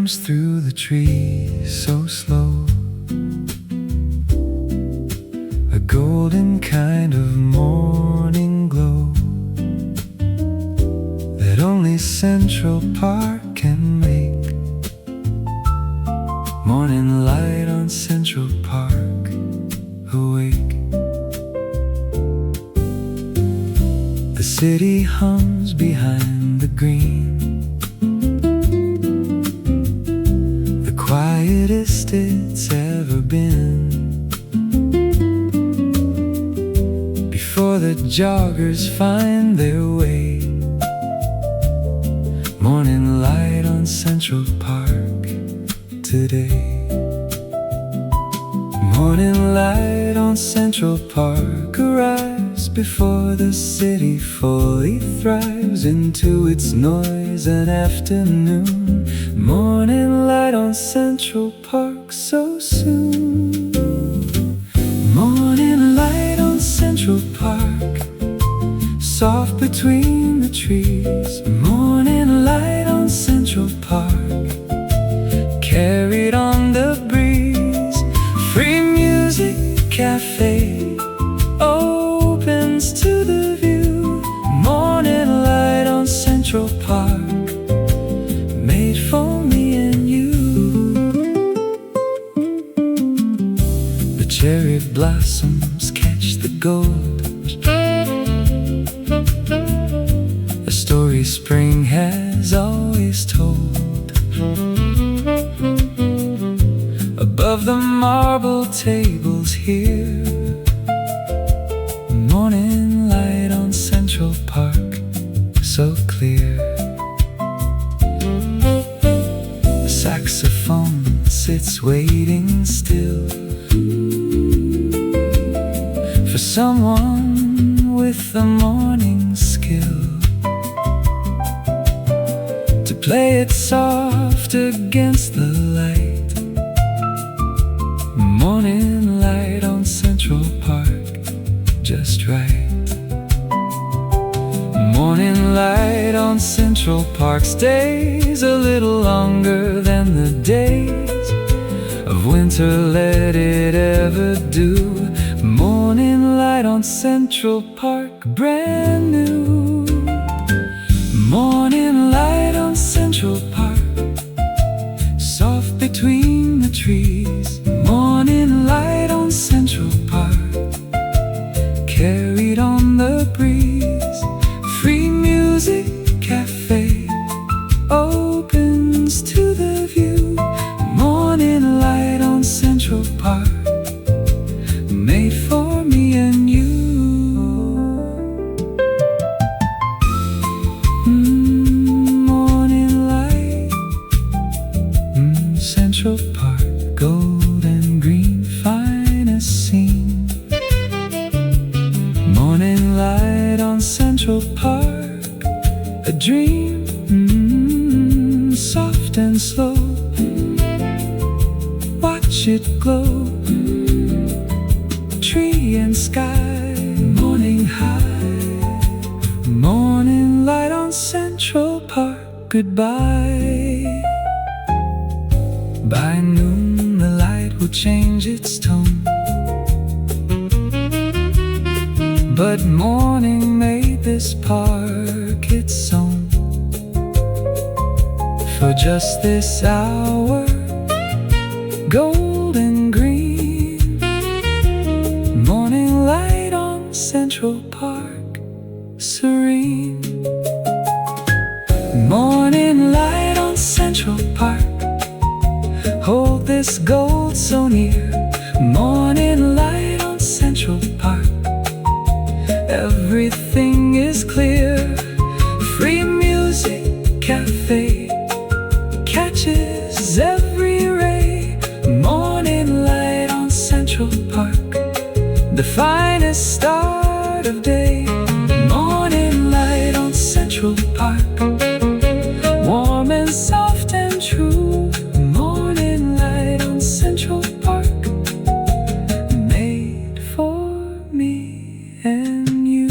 comes through the trees so slow, a golden kind of morning glow that only Central Park can make. Morning light on Central Park, awake. The city hums behind the green, the quietest it's ever been. Before the joggers find their way, morning light on Central Park today. Morning light on Central Park arrives before the city fully thrives into its noise and afternoon. Morning light on Central Park so soon. Morning light on Central Park, soft between the trees. Morning light on Central Park, carried on the breeze. Free music cafe opens to the view. Morning light on Central Park, made for me and you. The cherry blossoms catch the gold, a story spring has always told. Above the marble tables here, morning light on Central Park, so clear. The saxophone sits waiting still for someone with the morning skill to play it soft against the light. Morning light on Central Park, just right. Morning light on Central Park stays a little longer than the days of winter let it ever do. Morning light on Central Park, brand new. Morning light on Central Park, soft between the trees. Morning light on Central Park, carried on the breeze. Free music cafe opens to the view. Morning light on Central Park, made for me and you. Morning light, Central Park, gold and green, finest scene. Morning light on Central Park, a dream, soft and slow. Watch it glow, tree and sky, morning high. Morning light on Central Park, goodbye. By noon the light will change its tone, but morning made this park its own. For just this hour, gold and green. Morning light on Central Park, serene. Morning light on Central Park, hold this gold so near. Morning light on Central Park, everything is clear. Free music cafe catches every ray. Morning light on Central Park, the finest start of day. Morning light on Central Park, warm and soft and true. Morning light on Central Park, made for me and you.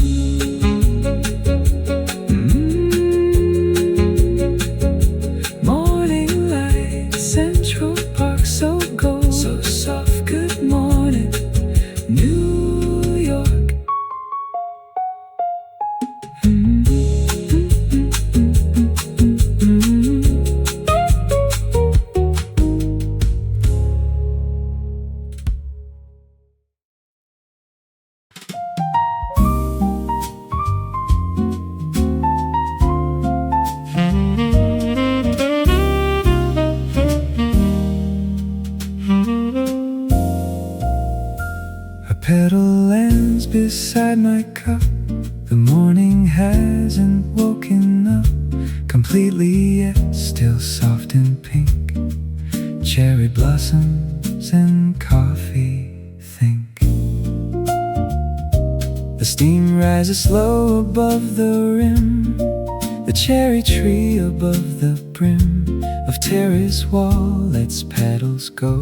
beside my cup. The morning hasn't woken up completely yet, still soft and pink. Cherry blossoms and coffee, think. The steam rises slow above the rim, the cherry tree above the brim of terrace wall lets petals go.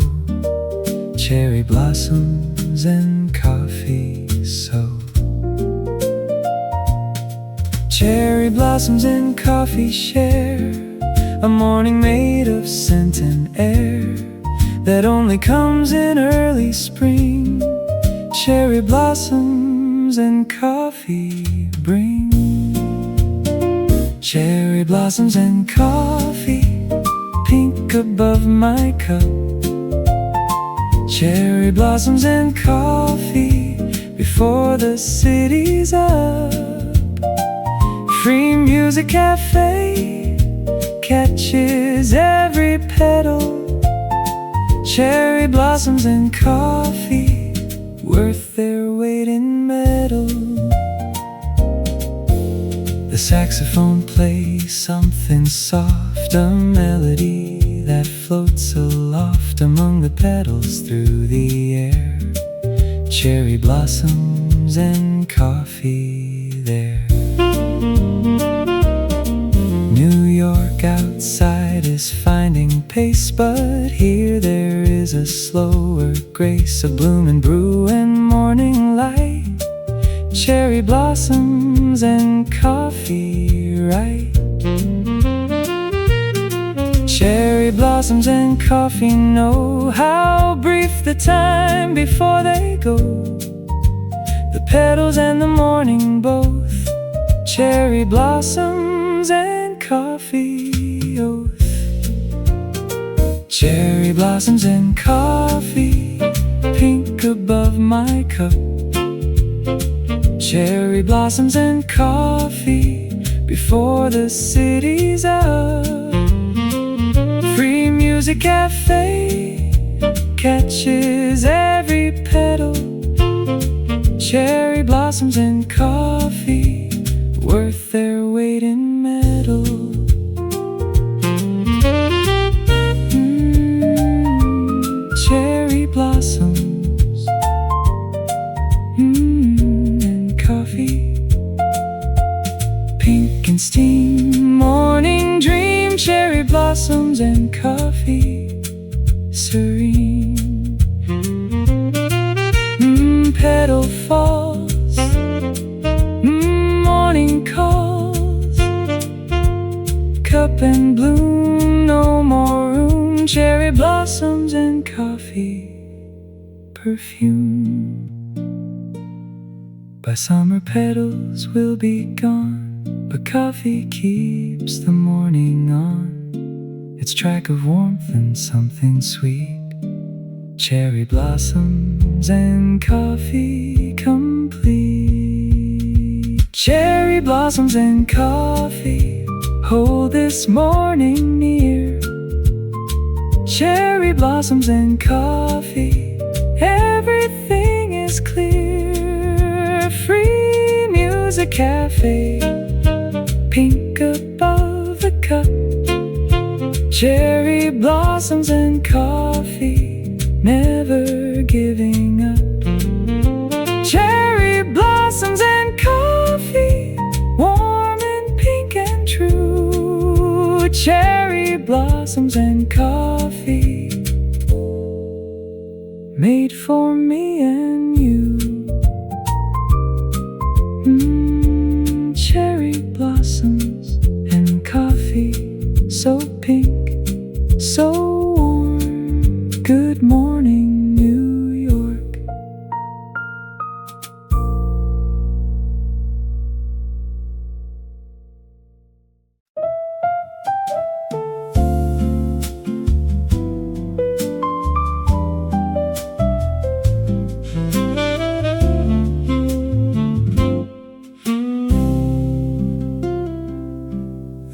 Cherry blossoms and coffee, so. Cherry blossoms and coffee share a morning made of scent and air that only comes in early spring. Cherry blossoms and coffee bring. Cherry blossoms and coffee, pink above my cup. Cherry blossoms and coffee before the city's up. Free music cafe catches every petal. Cherry blossoms and coffee, worth their weight in metal. The saxophone plays something soft, a melody that floats aloft among the petals through the air. Cherry blossoms and coffee there. New York outside is finding pace, but here there is a slower grace of bloom and brew and morning light. Cherry blossoms and coffee, right? Cherry blossoms and coffee know how brief the time before they go. The petals and the morning both. Cherry blossoms and coffee oath. Cherry blossoms and coffee, pink above my cup. Cherry blossoms and coffee before the city's up. Free music cafe catches every petal. Cherry blossoms and coffee, worth their weight in metal. Cherry blossoms and coffee, pink and steam, morning dream. Cherry blossoms and coffee, serene. Petal falls, morning calls, cup and bloom, no more room. Cherry blossoms and coffee, perfume. By summer petals will be gone, but coffee keeps the morning on. Its track of warmth and something sweet. Cherry blossoms and coffee complete. Cherry blossoms and coffee, hold this morning near. Cherry blossoms and coffee, everything is clear. Free music cafe, pink above the cup. Cherry blossoms and coffee, never giving up. Cherry blossoms and coffee, warm and pink and true. Cherry blossoms and coffee, made for me and you. Cherry blossoms and coffee, so pink, so warm. Good morning, New York.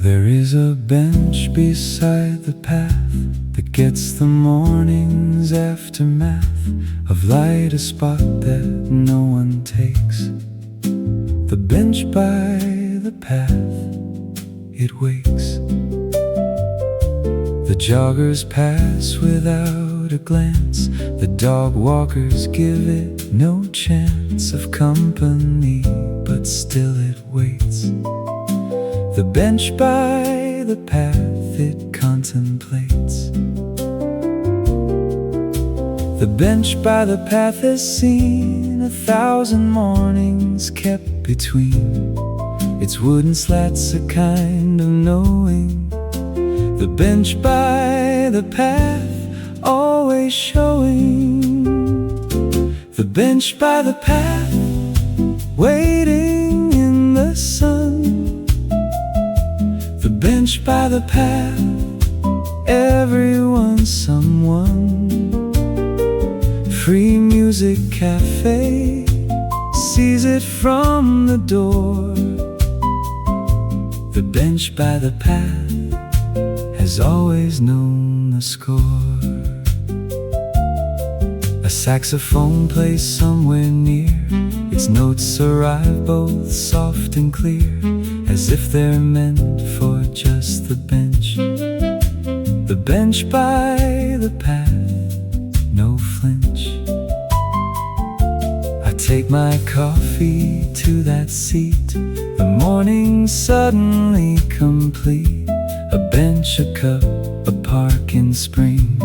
There is a bench beside the path that gets It's the morning's aftermath of light, a spot that no one takes. The bench by the path, it wakes. The joggers pass without a glance. The dog walkers give it no chance of company, but still it waits. The bench by the path, it contemplates. The bench by the path has seen 1,000 mornings kept between its wooden slats, a kind of knowing. The bench by the path, always showing. The bench by the path, waiting in the sun. The bench by the path, everyone's someone. Free music cafe sees it from the door. The bench by the path has always known the score. A saxophone plays somewhere near. Its notes arrive both soft and clear, as if they're meant for just the bench. The bench by the path, no flinch. I take my coffee to that seat. The morning's suddenly complete. A bench, a cup, a park in spring.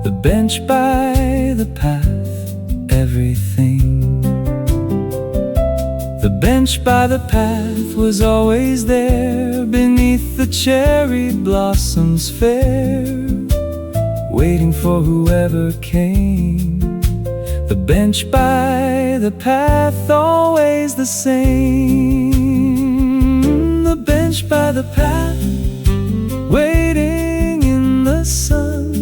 The bench by the path, everything. The bench by the path was always there, beneath the cherry blossoms fair, waiting for whoever came. The bench by the path, always the same. The bench by the path, waiting in the sun.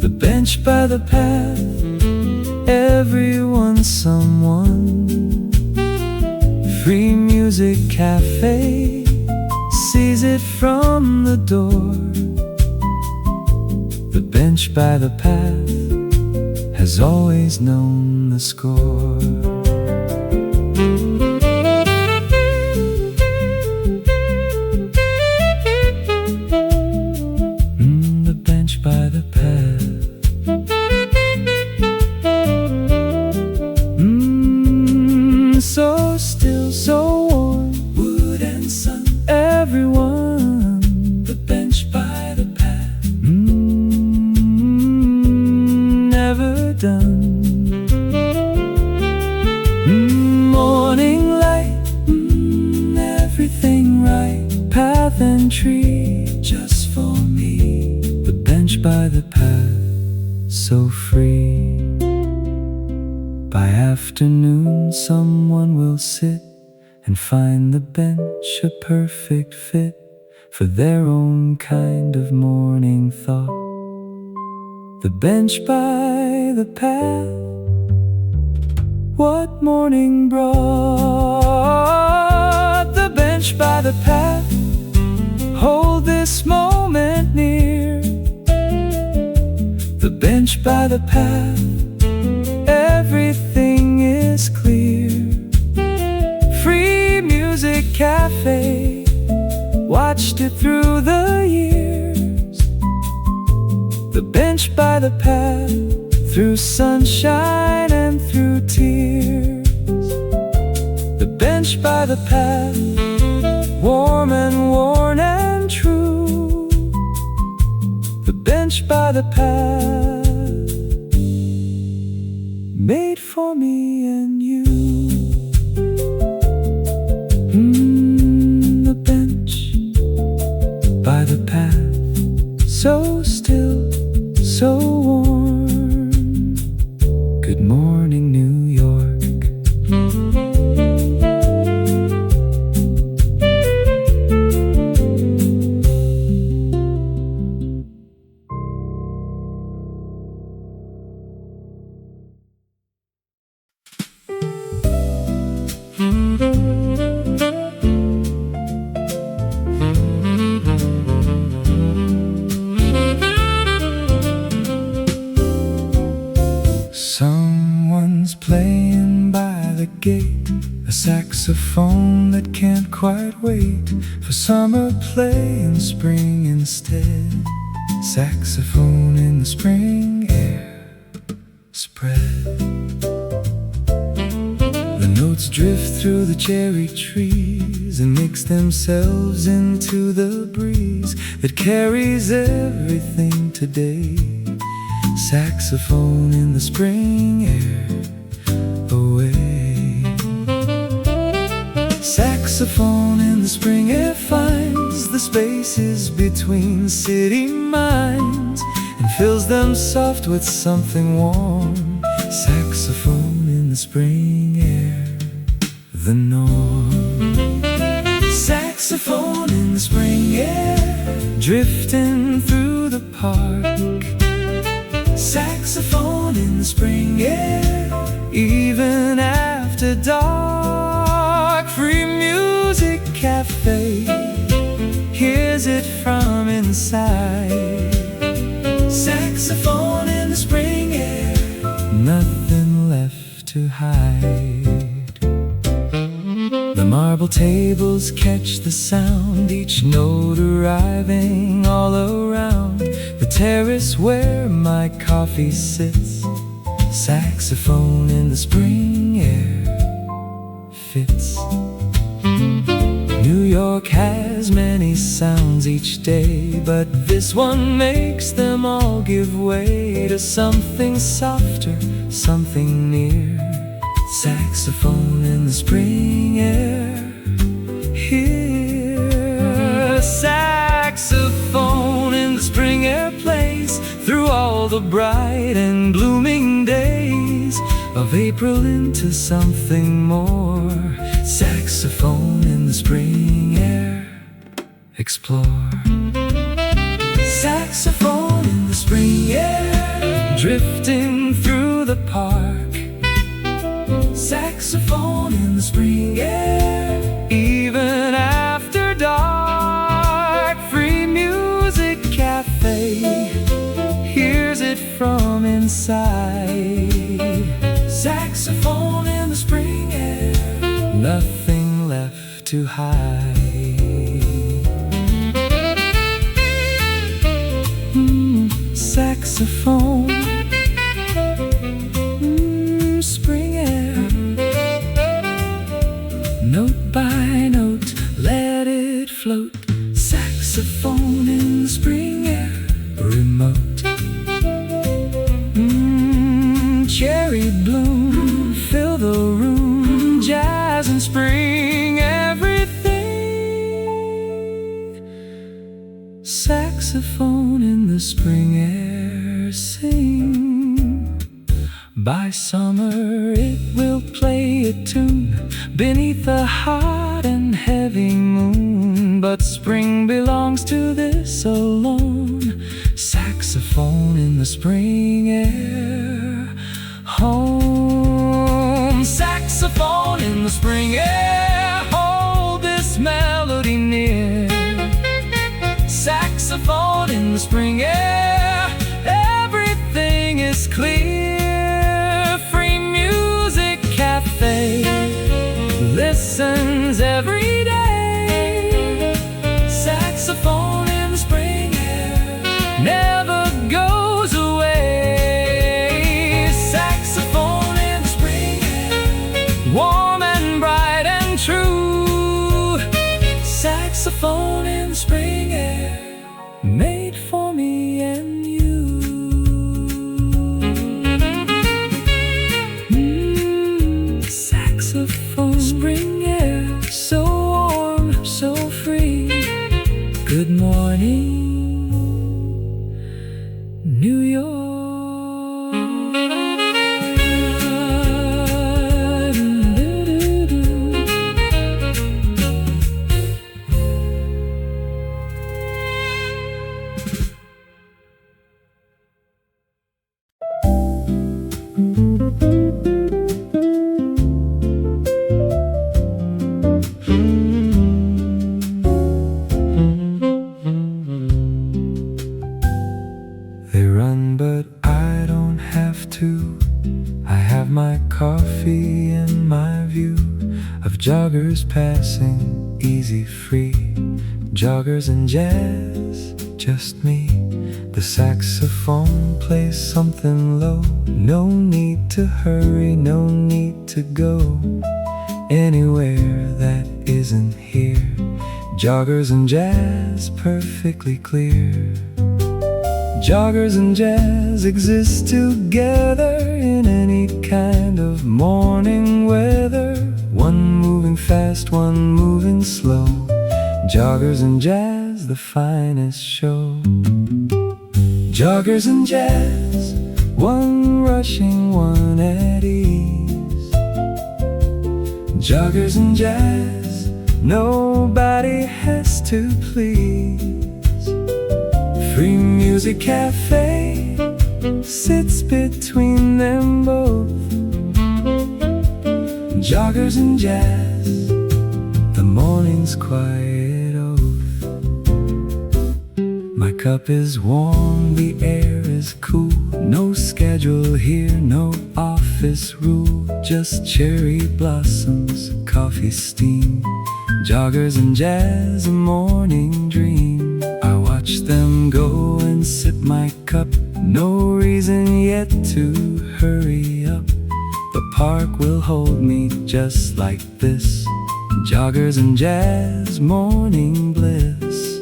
The bench by the path, everyone's someone. Free music cafe sees it from the door. The bench by the path has always known the score. The bench by the path. So still, so warm, wood and sun, everyone. The bench by the path, never done. Morning light, everything right. Path and tree, just for me. The bench by the path, so free. By afternoon someone will sit and find the bench a perfect fit for their own kind of morning thought. The bench by the path, what morning brought? The bench by the path, hold this moment near. The bench by the path, everything is clear. Free music cafe, watched it through the years. The bench by the path, through sunshine and through tears. The bench by the path, warm and worn and true. The bench by the path, made for me and you. The bench by the path, so still, so warm. Good morning, New York. gate, a saxophone that can't quite wait for summer play and spring instead. Saxophone in the spring air spread. The notes drift through the cherry trees and mix themselves into the breeze that carries everything today. Saxophone in the spring air away. Saxophone in the spring air finds the spaces between city minds and fills them soft with something warm. Saxophone in the spring air, the norm. Saxophone in the spring air, drifting through the park. Saxophone in the spring air, even after dark. Free music cafe, hears it from inside. Saxophone in the spring air, nothing left to hide. The marble tables catch the sound, each note arriving all around the terrace where my coffee sits. Saxophone in the spring air fits. New York has many sounds each day, but this one makes them all give way to something softer, something near. Saxophone in the spring air, here. Saxophone in the spring air plays through all the bright and blooming days of April into something more. Saxophone in the spring air, explore. Saxophone in the spring air, drifting through the park. Saxophone in the spring air, even after dark. Free music cafe, hears it from inside. Saxophone in the spring air, nothing left to hide. Saxophone, spring air. Note by note, let it float. Saxophone in the spring air, remote. Cherry bloom, fill the room. Jazz and spring, everything. Saxophone in the spring air, sing. By summer it will play a tune beneath the hot and heavy moon, but spring belongs to this alone. Saxophone in the spring air, home. Saxophone in the spring air, hold this melody near. Saxophone in the spring air, everything is clear. Free music cafe, listens every day. Saxophone in the spring air, never goes away. Saxophone in the spring air, warm and bright and true. Saxophone in the spring air, made for me and you. Saxophone, spring air, so warm, so free. Good morning, New York. They run, but I don't have to. I have my coffee and my view of joggers passing easy free. Joggers and jazz, just me. The saxophone plays something low. No need to hurry, no need to go anywhere that isn't here. Joggers and jazz, perfectly clear. Joggers and jazz exist together in any kind of morning weather. One moving fast, one moving slow. Joggers and jazz, the finest show. Joggers and jazz, one rushing, one at ease. Joggers and jazz, nobody has to please. Free music cafe sits between them both. Joggers and jazz, the morning's quiet oath. My cup is warm, the air is cool. No schedule here, no office rule. Just cherry blossoms, coffee steam. Joggers and jazz, a morning dream. I watch them go and sip my cup. No reason yet to hurry up. The park will hold me just like this. Joggers and jazz, morning bliss.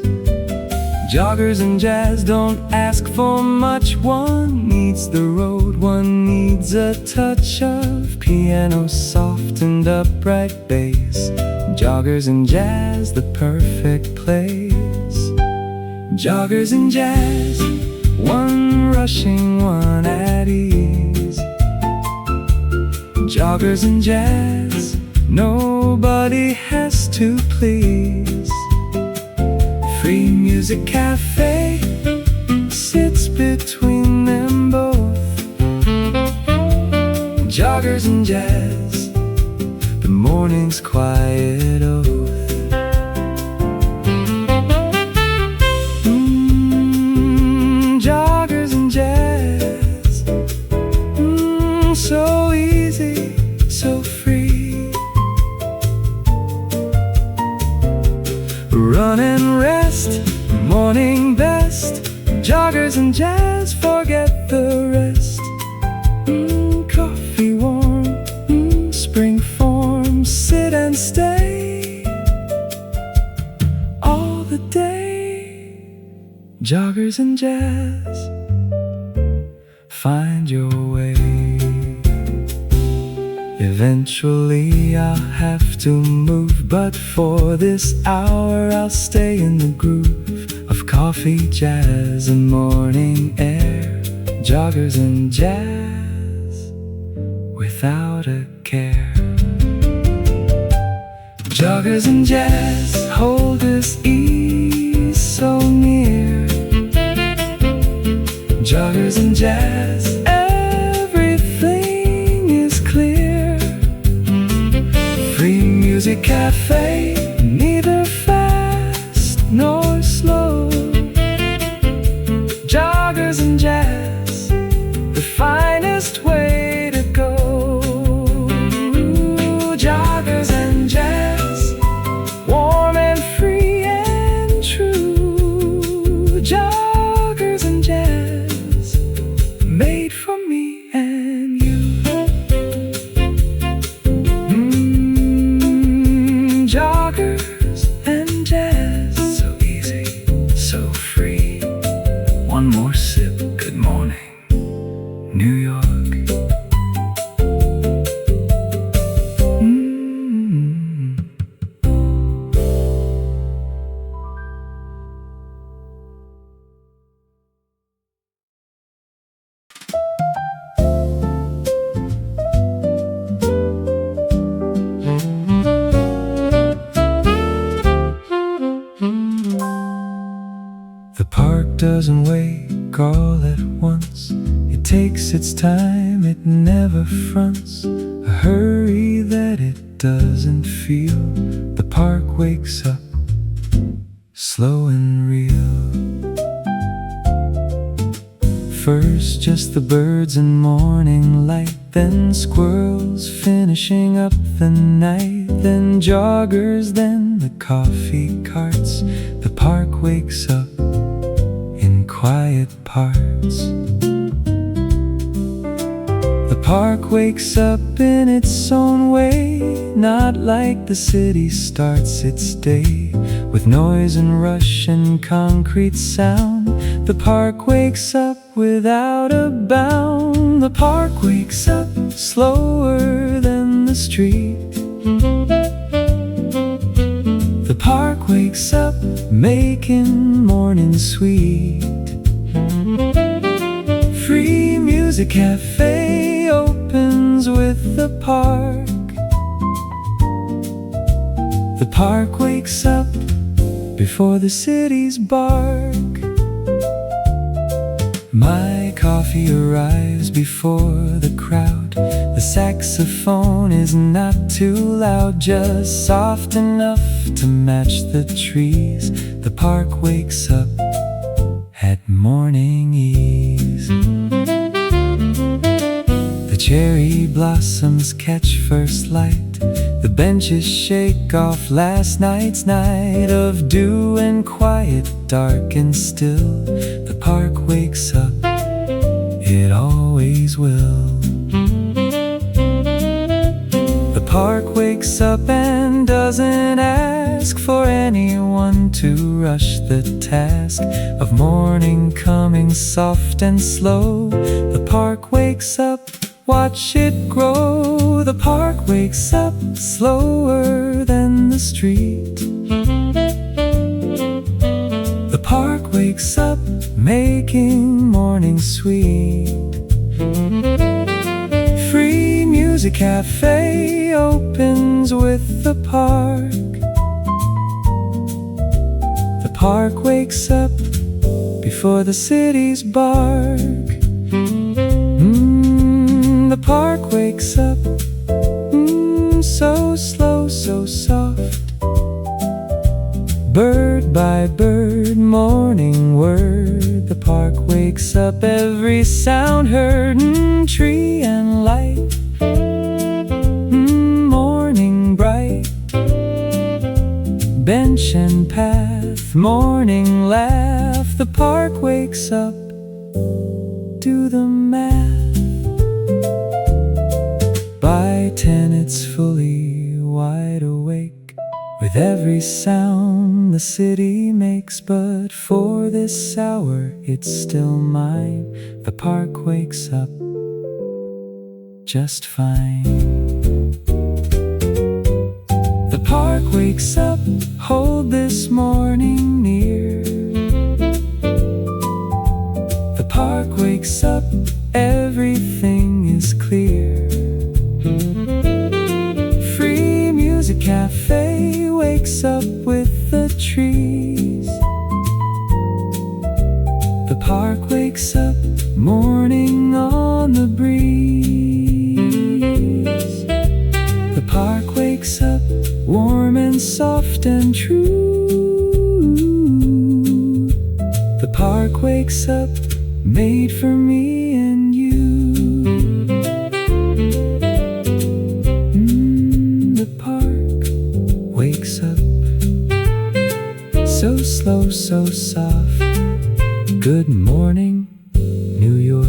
Joggers and jazz don't ask for much. One needs the road, one needs a touch of piano, soft and upright bass. Joggers and jazz, the perfect place. Joggers and jazz, one rushing, one at ease. Joggers and jazz, nobody has to please. Free music cafe sits between them both. Joggers and jazz, the morning's quiet oath. Joggers and jazz, so easy, so free. Run and rest, morning best. Joggers and jazz, forget the rest. Coffee warm, spring form. Sit and stay all the day. Joggers and jazz, find your way. Eventually I'll have to move, but for this hour I'll stay in the groove of coffee, jazz, and morning air. Joggers and jazz, without a care. Joggers and jazz, hold this ease so near. Joggers and jazz, everything is clear. Free music cafe, neither fast nor slow. Joggers and jazz, the finest way to go. Joggers and jazz, warm and free and true. Joggers and jazz, made for me and you. Joggers and jazz, so easy, so free. One more sip, good morning, New York. The park doesn't wake all at once. It takes its time, it never fronts a hurry that it doesn't feel. The park wakes up, slow and real. first just the birds and morning light, then squirrels finishing up the night, then joggers, then the coffee carts. The park wakes up in quiet parts. The park wakes up in its own way, not like the city starts its day with noise and rush and concrete sound. The park wakes up without a bound. The park wakes up slower than the street. The park wakes up making morning sweet. Free Music Cafe opens with the park. The park wakes up before the city's bark. My coffee arrives before the crowd. The saxophone is not too loud, just soft enough to match the trees. The park wakes up at morning ease. The cherry blossoms catch first light. The benches shake off last night's night of dew and quiet, dark and still. The park wakes up, it always will. The park wakes up and doesn't ask for anyone to rush the task of morning coming soft and slow. The park wakes up, watch it grow. The park wakes up slower than the street. The park wakes up making morning sweet. Free Music Cafe opens with the park. The park wakes up before the city's bark. The park wakes up, so slow, so soft. Bird by bird, morning word. The park wakes up, every sound heard. Tree and light, morning bright. Bench and path, morning laugh. The park wakes up, do the math. By 10 it's fully wide awake, with every sound the city makes. But for this hour it's still mine. The park wakes up just fine. The park wakes up, hold this morning near. The park wakes up, everything is clear. Free Music Cafe wakes up with the trees. The park wakes up, morning on the breeze. The park wakes up, warm and soft and true. The park wakes up, made for me and you. So slow, so soft. Good morning, New York.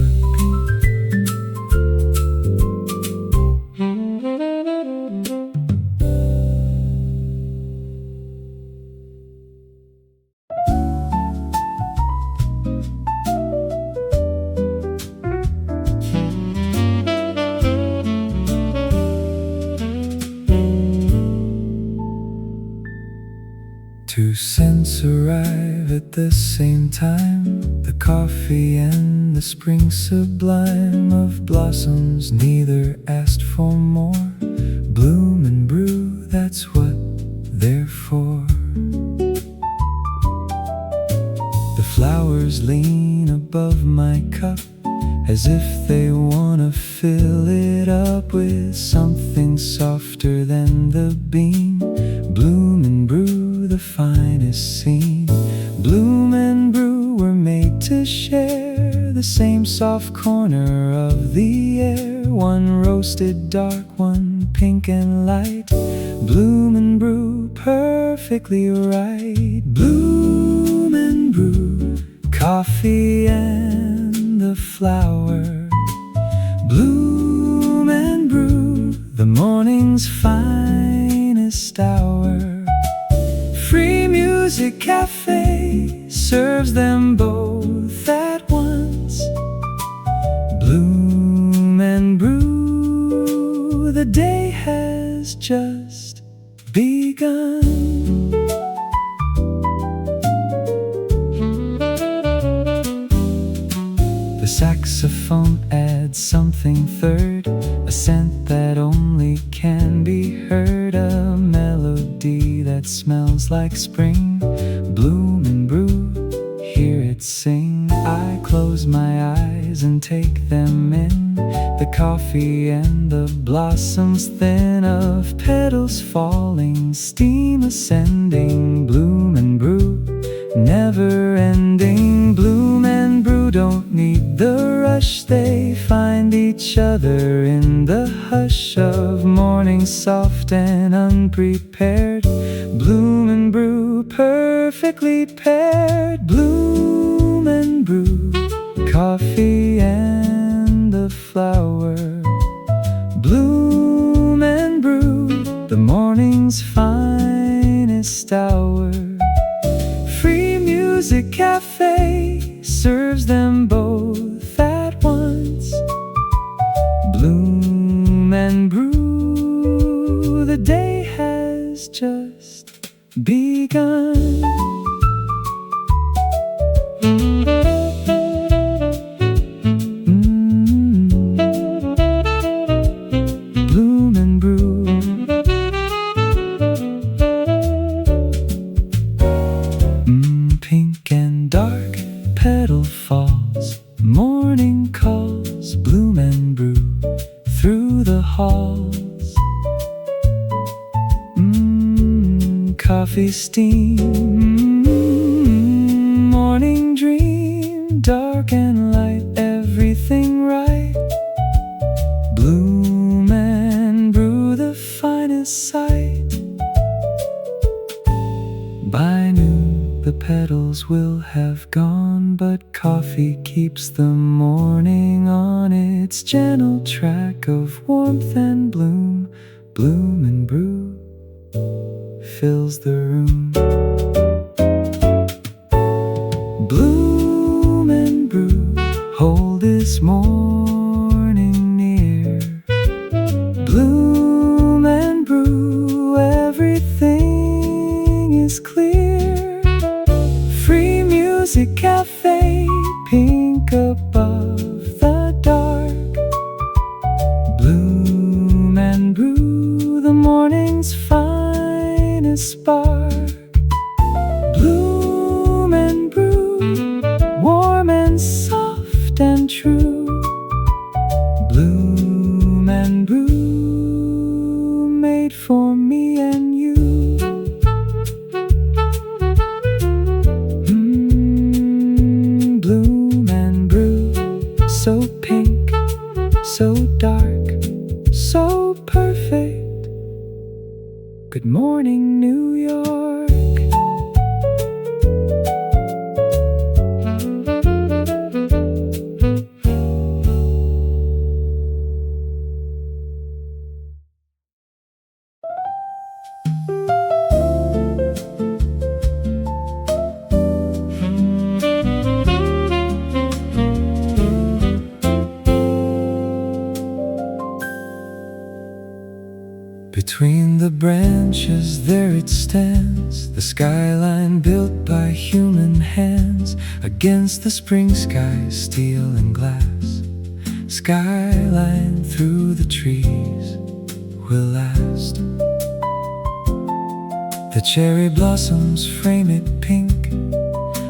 Two scents arrive at the same time, the coffee and the spring sublime of blossoms. Neither asked for more. Bloom and brew, that's what they're for. The flowers lean above my cup, as if they wanna fill it up with something softer than the bean. Bloom and brew, the finest scene. Bloom and brew were made to share the same soft corner of the air. One roasted dark, one pink and light. Bloom and brew, perfectly right. Bloom and brew, coffee and the flower. Bloom and brew, the morning's finest hour. Free Music Cafe serves them both at once. Bloom and brew, the day has just begun. The saxophone adds something third, a scent that only can be heard, a melody that smells like spring. Bloom and brew, hear it sing. I close my eyes and take them in, the coffee and the blossoms thin of petals falling, steam ascending. Bloom and brew, never ending. Bloom and brew don't need the rush, they find each other in the hush of morning, soft and unprepared. Bloom and brew, perfectly paired. Bloom and brew, coffee and the flower. Bloom and brew, the morning's finest hour. Free Music Cafe serves them both at once. Bloom and brew, the day has just begun. Bloom and brew. Pink and dark, petal falls, morning calls. Bloom and brew through the halls. Coffee steam, morning dream, dark and light, everything right. Bloom and brew, the finest sight. By noon the petals will have gone, but coffee keeps the morning on its gentle track of warmth and bloom. Bloom and brew fills the room. Bloom and brew, hold this morning near. Bloom and brew, everything is clear. Free Music Cafe, pink above the dark. Bloom and brew, the morning's finest spark. Bloom and brew, warm and soft and true. Bloom and brew, made for me and you. Bloom and brew, so pink, so dark, so perfect. Good morning, New York. Between the branches there it stands, the skyline built by human hands. Against the spring sky, steel and glass. Skyline through the trees will last. The cherry blossoms frame it pink.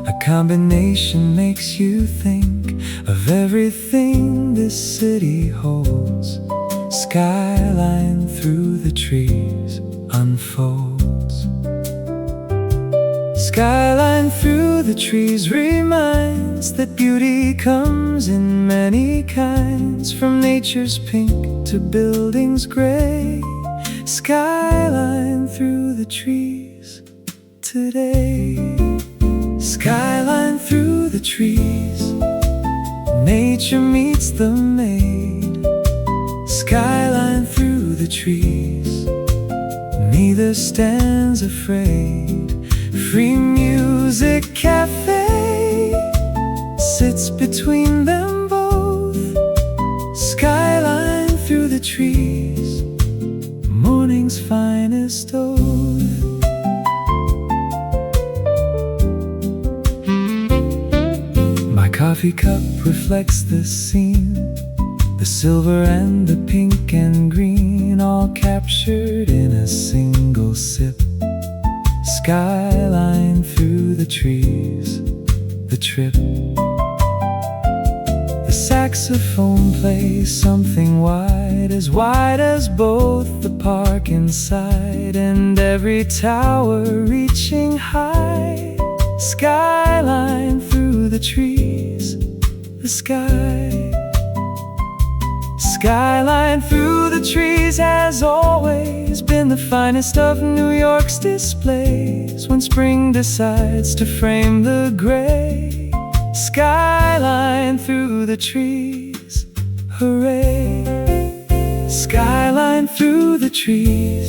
A combination makes you think of everything this city holds. Skyline through the trees unfolds. Skyline through the trees reminds that beauty comes in many kinds, from nature's pink to buildings gray. Skyline through the trees today. Skyline through the trees, nature meets the maid. Skyline through the trees, neither stands afraid. Free music cafe sits between them both. Skyline through the trees, morning's finest oath. My coffee cup reflects the scene, the silver and the pink and green, all captured in a single sip. Skyline through the trees, the trip. The saxophone plays something wide as both the park inside, and every tower reaching high. Skyline through the trees, the sky. Skyline through the trees has always been the finest of New York's displays. When spring decides to frame the gray, skyline through the trees, hooray. Skyline through the trees,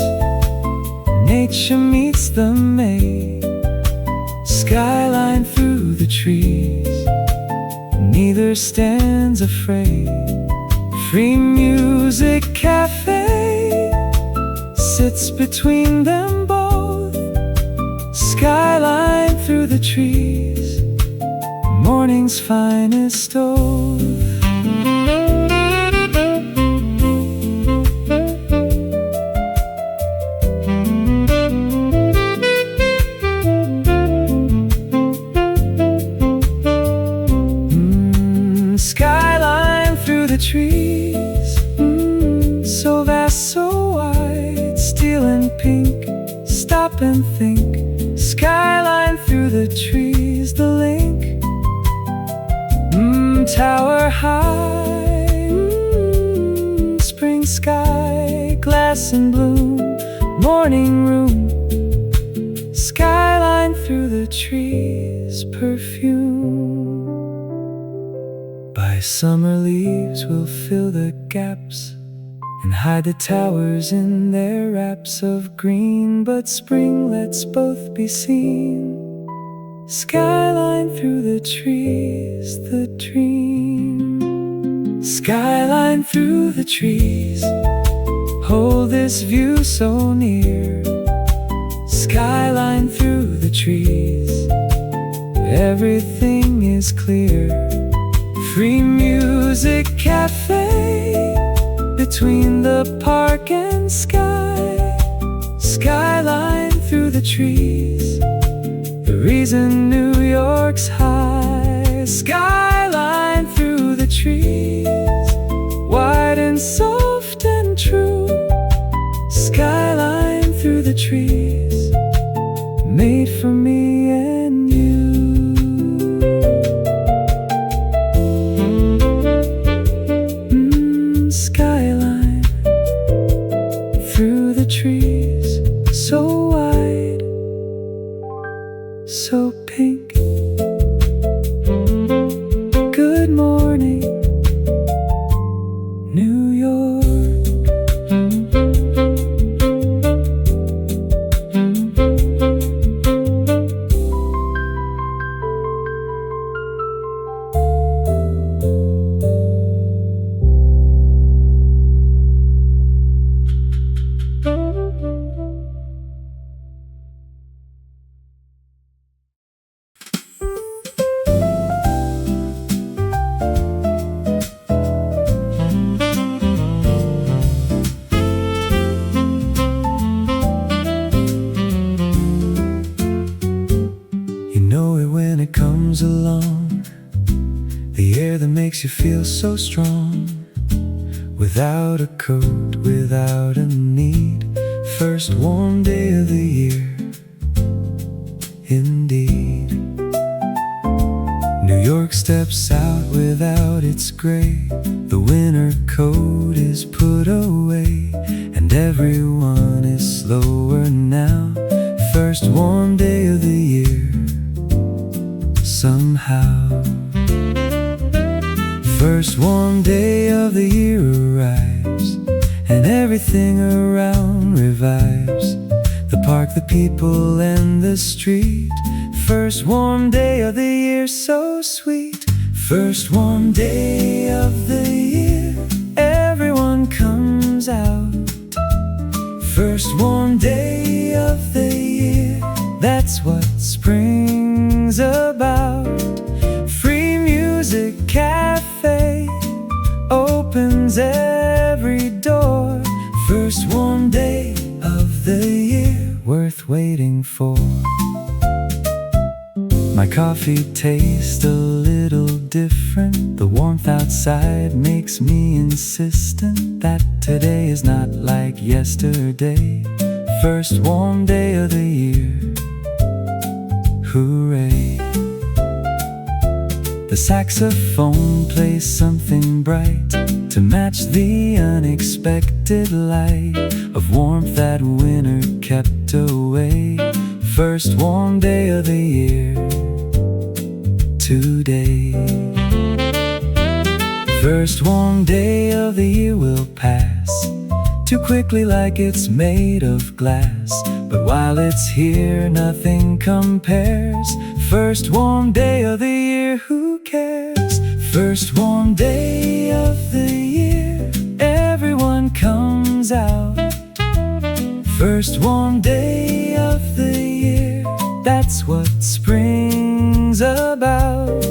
nature meets the maid. Skyline through the trees, neither stands afraid. Free music cafe sits between them both. Skyline through the trees, morning's finest oath. Skyline through the trees, so vast, so wide, steel and pink, stop and think. Skyline through the trees, the link. Tower high, spring sky, glass in bloom, morning room. Skyline through the trees, perfume. By summer leaves will fill the gaps and hide the towers in their wraps of green, but spring lets both be seen. Skyline through the trees, the dream. Skyline through the trees, hold this view so near. Skyline through the trees, everything is clear. Free music cafe between the park and sky. Skyline through the trees, the reason New York's high. Skyline through the trees, wide and soft and true. Skyline through the trees, made for me and you. Skyline through the trees, so wide, so pink. Good morning, New York. Along the air that makes you feel so strong, without a coat, without a need. First warm day of the year, indeed. New York steps out without its gray. The winter coat is put away, and everyone is slower now. First warm day of the year, somehow. First warm day of the year arrives, and everything around revives. The park, the people, and the street. First warm day of the year, so sweet. First warm day of the year, everyone comes out. First warm day of the year, that's what spring's about. Free music cafe opens every door. First warm day of the year, worth waiting for. My coffee tastes a little different. The warmth outside makes me insistent that today is not like yesterday. First warm day of the year, hooray. The saxophone plays something bright to match the unexpected light of warmth that winter kept away. First warm day of the year, today. First warm day of the year will pass too quickly like it's made of glass. But while it's here, nothing compares. First warm day of the year, who cares? First warm day of the year, everyone comes out. First warm day of the year, that's what spring's about.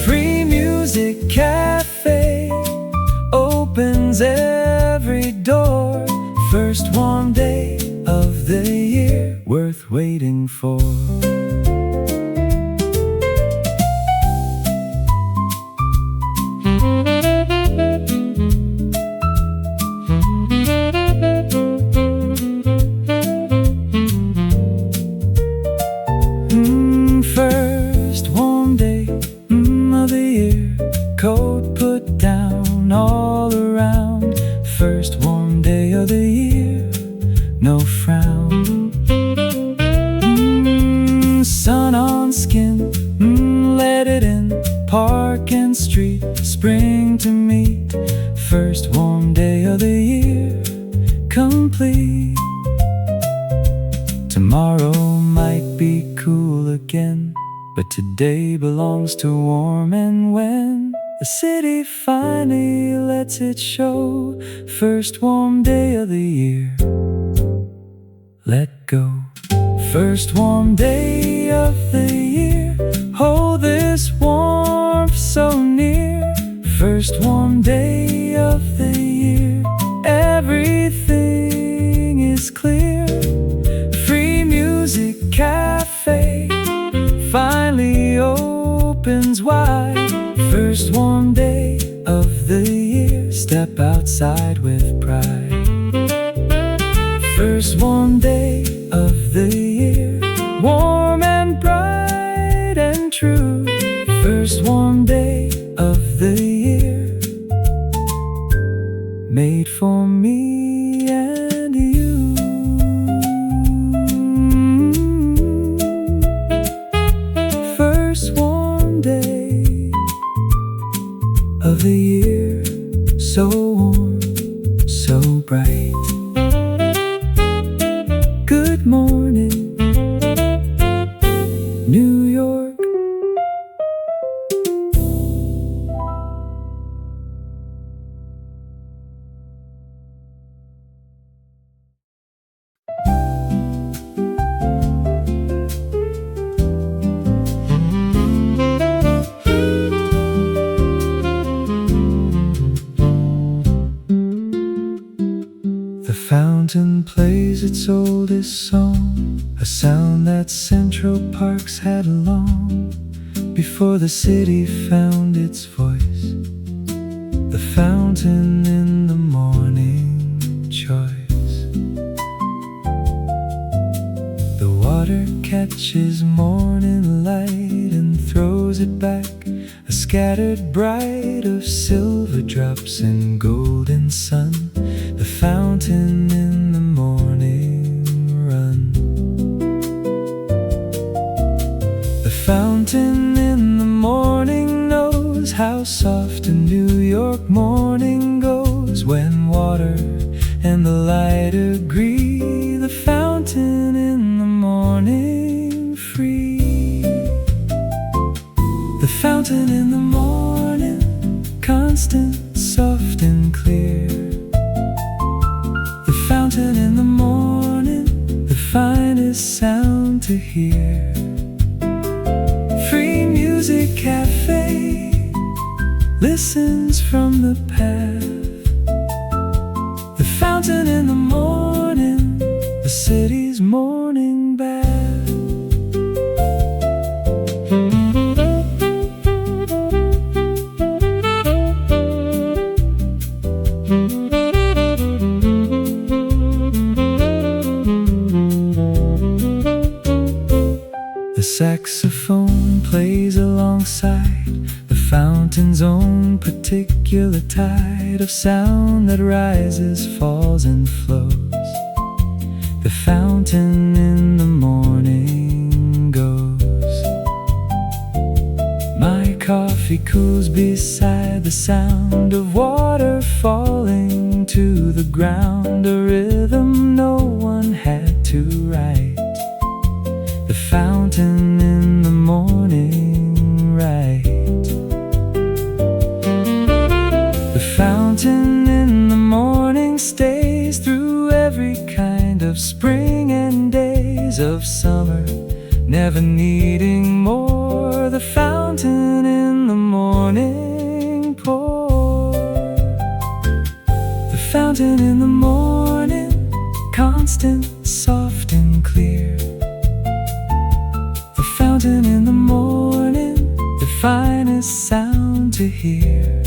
Free music cafe opens every door. First warm day of the year, worth waiting for. First warm day of the year, coat put down all around. First warm day of the year, no frown. Sun on skin, let it in. Park and street, spring to meet. First warm day of the year, complete. Tomorrow might be cool again, but today belongs to warm. And when the city finally lets it show, first warm day of the year, let go. First warm day of the year, hold this warmth so near. First warm day of the year, everything is clear. Free music cafe finally opens wide. First warm day of the year, step outside with pride. First warm day of the year, warm and bright and true. First warm day of the year, made for me and you. First warm day of the year, so warm, so bright. Good morning, New York. The fountain plays its oldest song, a sound that Central Park's had long before the city found its voice. The fountain in the morning choice. The water catches morning light and throws it back, a scattered bright of silver drops and golden sun. The fountain in the morning run. The fountain in the morning knows how soft a New York morning goes when water and the light agree. The fountain in the morning free. The fountain in the morning, constant, soft and clear. The fountain in the morning, the finest sound to hear. Free Music Cafe listens from the path. The fountain in the morning, the city's morning bath. The saxophone plays alongside the fountain's own particular tide of sound that rises, falls and flows. The fountain in the morning goes. My coffee cools beside the sound of water falling to the ground, a rhythm no one had to write. The fountain in the morning right. The fountain in the morning stays through every kind of spring and days of summer, never needing more. The fountain in the morning pour. The fountain in the morning, constant, soft and clear. The fountain in the morning, the finest sound to hear.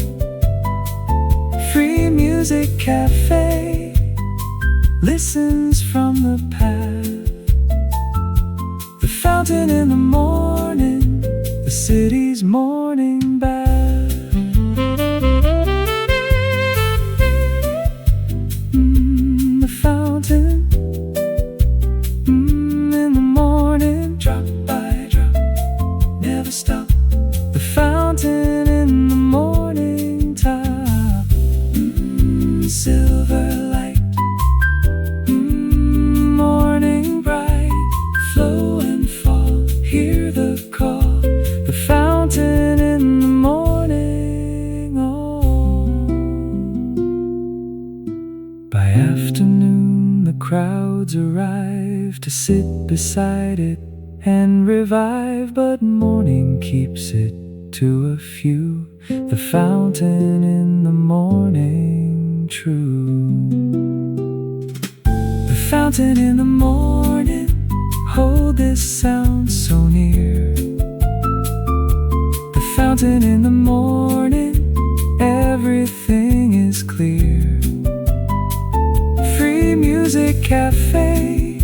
Free Music Cafe listens from the path. The fountain in the morning, the city's morning bath. The fountain in the morning, drop by drop, never stop. The fountain in the morning top, silver light, morning bright, flow and fall, hear the call. The fountain in the morning, oh. By afternoon the crowds arrive to sit beside it and revive, but morning keeps it to a few. The fountain in the morning true. The fountain in the morning, hold this sound so near. The fountain in the morning, everything is clear. Free Music Cafe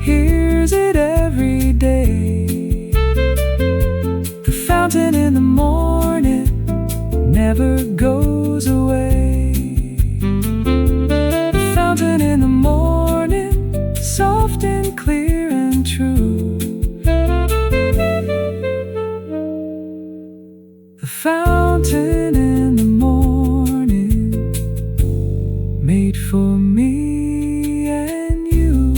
hears it every day. The fountain in the morning never goes away. The fountain in the morning, soft and clear and true. The fountain in the morning, made for me and you.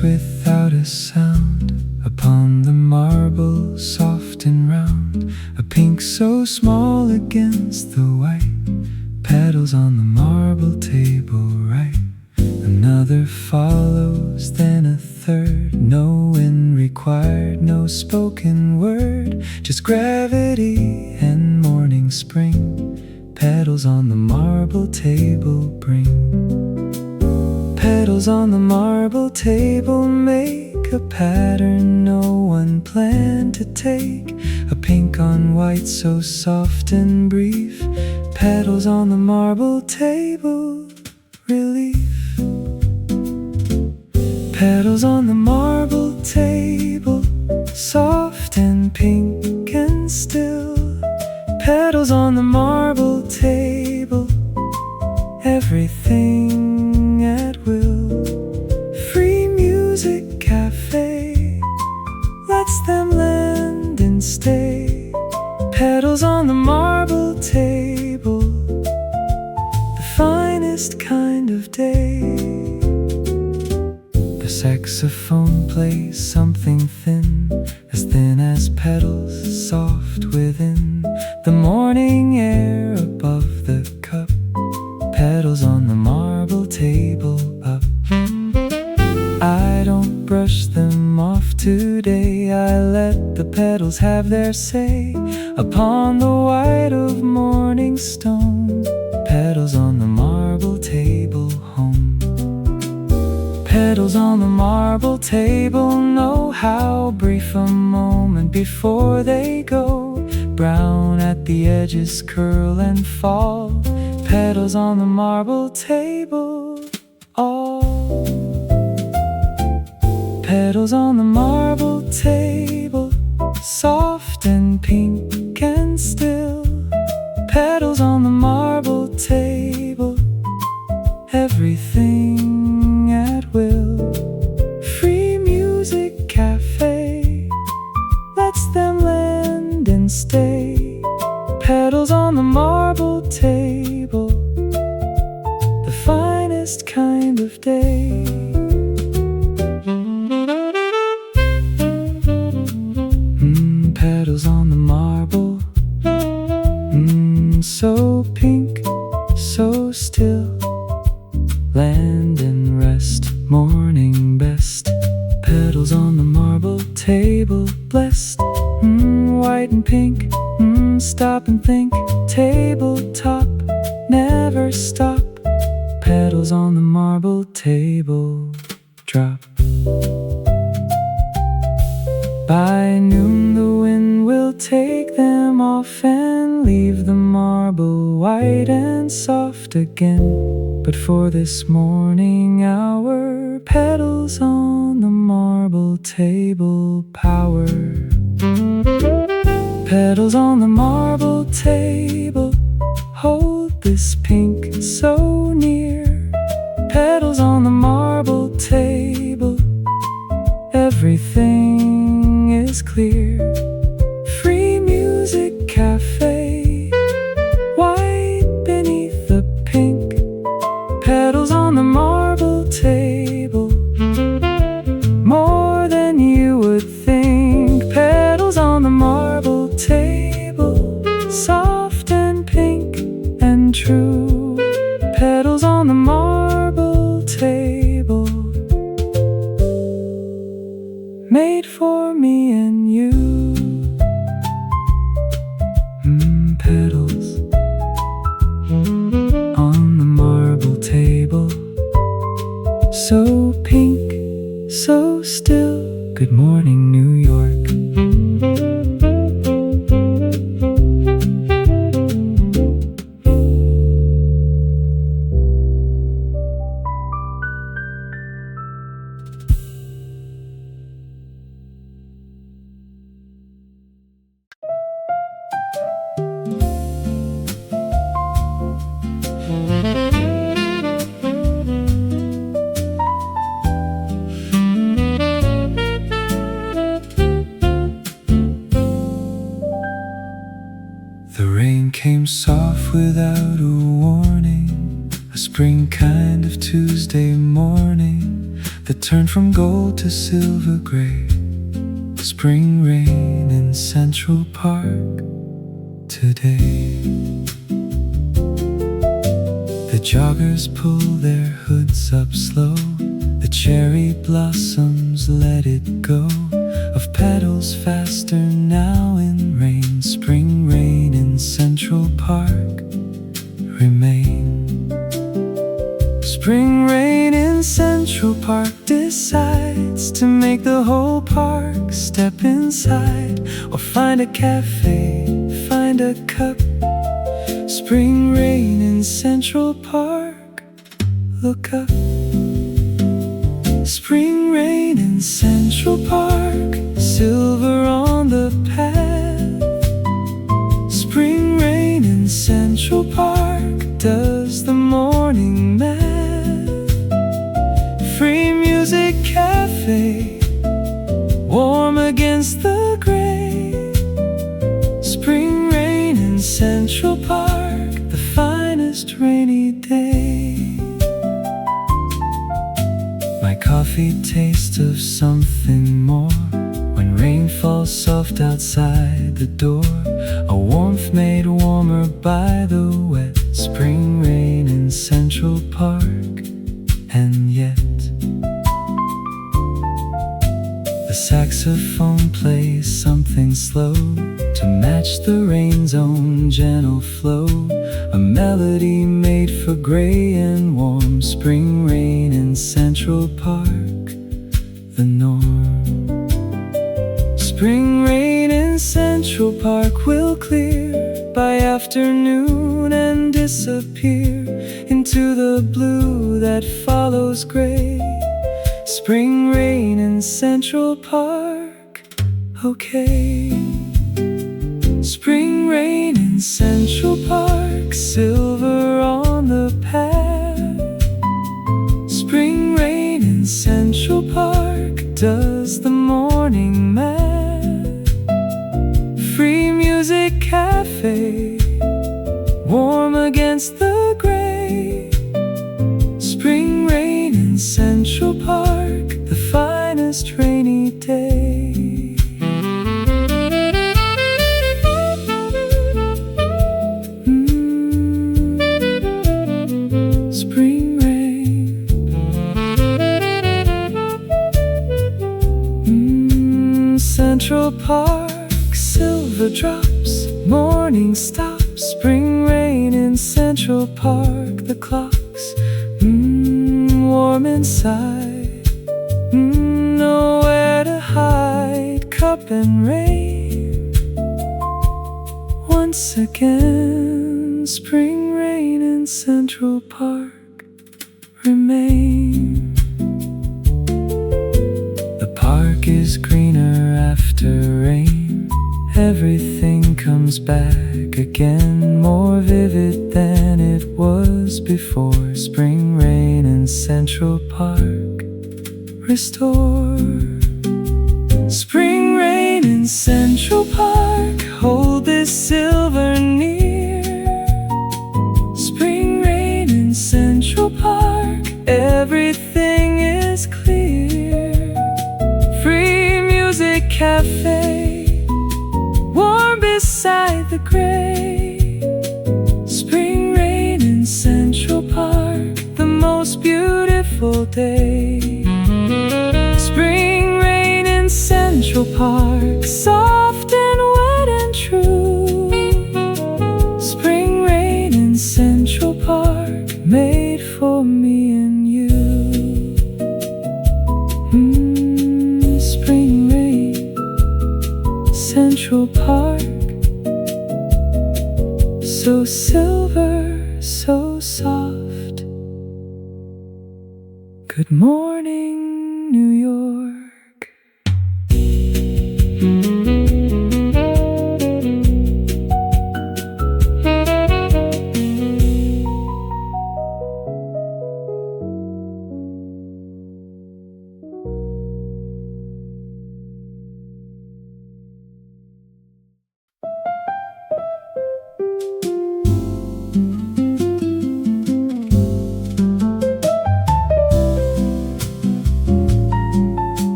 breaks without a sound upon the marble, soft and round. A pink so small against the white, petals on the marble table right. Another follows, then a third. No wind required, no spoken word, just gravity and morning spring. Petals on the marble table bring. Petals on the marble table make a pattern no one planned to take. A pink on white so soft and brief. Petals on the marble table, relief. Petals on the marble table, soft and pink and still. Petals on the marble table, everything at will. Free music cafe lets them land and stay. Petals on the marble table, the finest kind of day. The saxophone plays something thin as petals, soft within. The morning air above the cup, petals on the marble table up. I don't brush them off today, I let the petals have their say. Upon the white of morning stone, petals on the marble table home. Petals on the marble table know how brief a moment before they go. Brown at the edges curl and fall. Petals on the marble table, all. Petals on the marble table, soft and pink and still. Petals on the marble table, everything at will. Free music cafe lets them land and stay. Petals on the marble table, the finest kind of day. Petals on the marble, so pink, so still. Land and rest, morning best. Petals on the marble table, blessed. White and pink, stop and think. Tabletop, never stop. Petals on the marble table, drop. By noon the wind will take them off and leave the marble white and soft again. But for this morning hour, petals on the marble table power. Petals on the marble table, hold this pink so near. Petals on the marble table, everything is clear. Free music cafe, white beneath the pink. Petals on the marble table, more than you would think. Petals on the marble table, soft and pink and true. Petals on the marble table, made for me and you. Petals on the marble table, so pink, so still. Good morning, New York. The rain came soft without a warning, a spring kind of Tuesday morning. that turn from gold to silver gray. Spring rain in Central Park today. The joggers pull their hoods up slow, the cherry blossoms let it go, of petals faster now in rain. Spring rain in Central Park remain. Spring rain in Central Park decides to make the whole park step inside, or find a cafe, find a cup. Spring rain in Central Park, look up. Spring rain in Central Park, silver on the path. Spring rain in Central Park does the morning math. Free music cafe, warm against the gray. Spring rain in Central Park, the finest rainy day. My coffee tastes of something more when rain falls soft outside the door, a warmth made warmer by the wet. Spring rain in Central Park, and yet the saxophone plays something slow to match the rain's own gentle flow, a melody made for gray and warm. Spring rain in Central Park, the norm. Spring rain in Central Park will clear by afternoon and disappear into the blue that follows gray. Spring rain in Central Park, okay. Spring rain in Central Park, silver on the path. Spring rain in Central Park does the morning math. Free music cafe, warm against the gray. Spring rain in Central Park, the finest rainy day. Spring rain. Central Park, silver drops, morning stops. Spring rain in Central Park, the clocks warm inside, nowhere to hide. Cup and rain once again. Spring rain in Central Park remain. The park is greener after rain. Everything comes back again, more vivid than it was before. Spring rain in Central Park restore. Spring rain in Central Park, hold this silver near. Spring rain in Central Park, everything is clear. Free music cafe, warm beside the gray. Spring rain in Central Park, the most beautiful day. Spring rain in Central Park, soft and wet and true. Spring rain in Central Park, made for me and you. Spring rain, Central Park, so silver, so soft. Good morning, New York.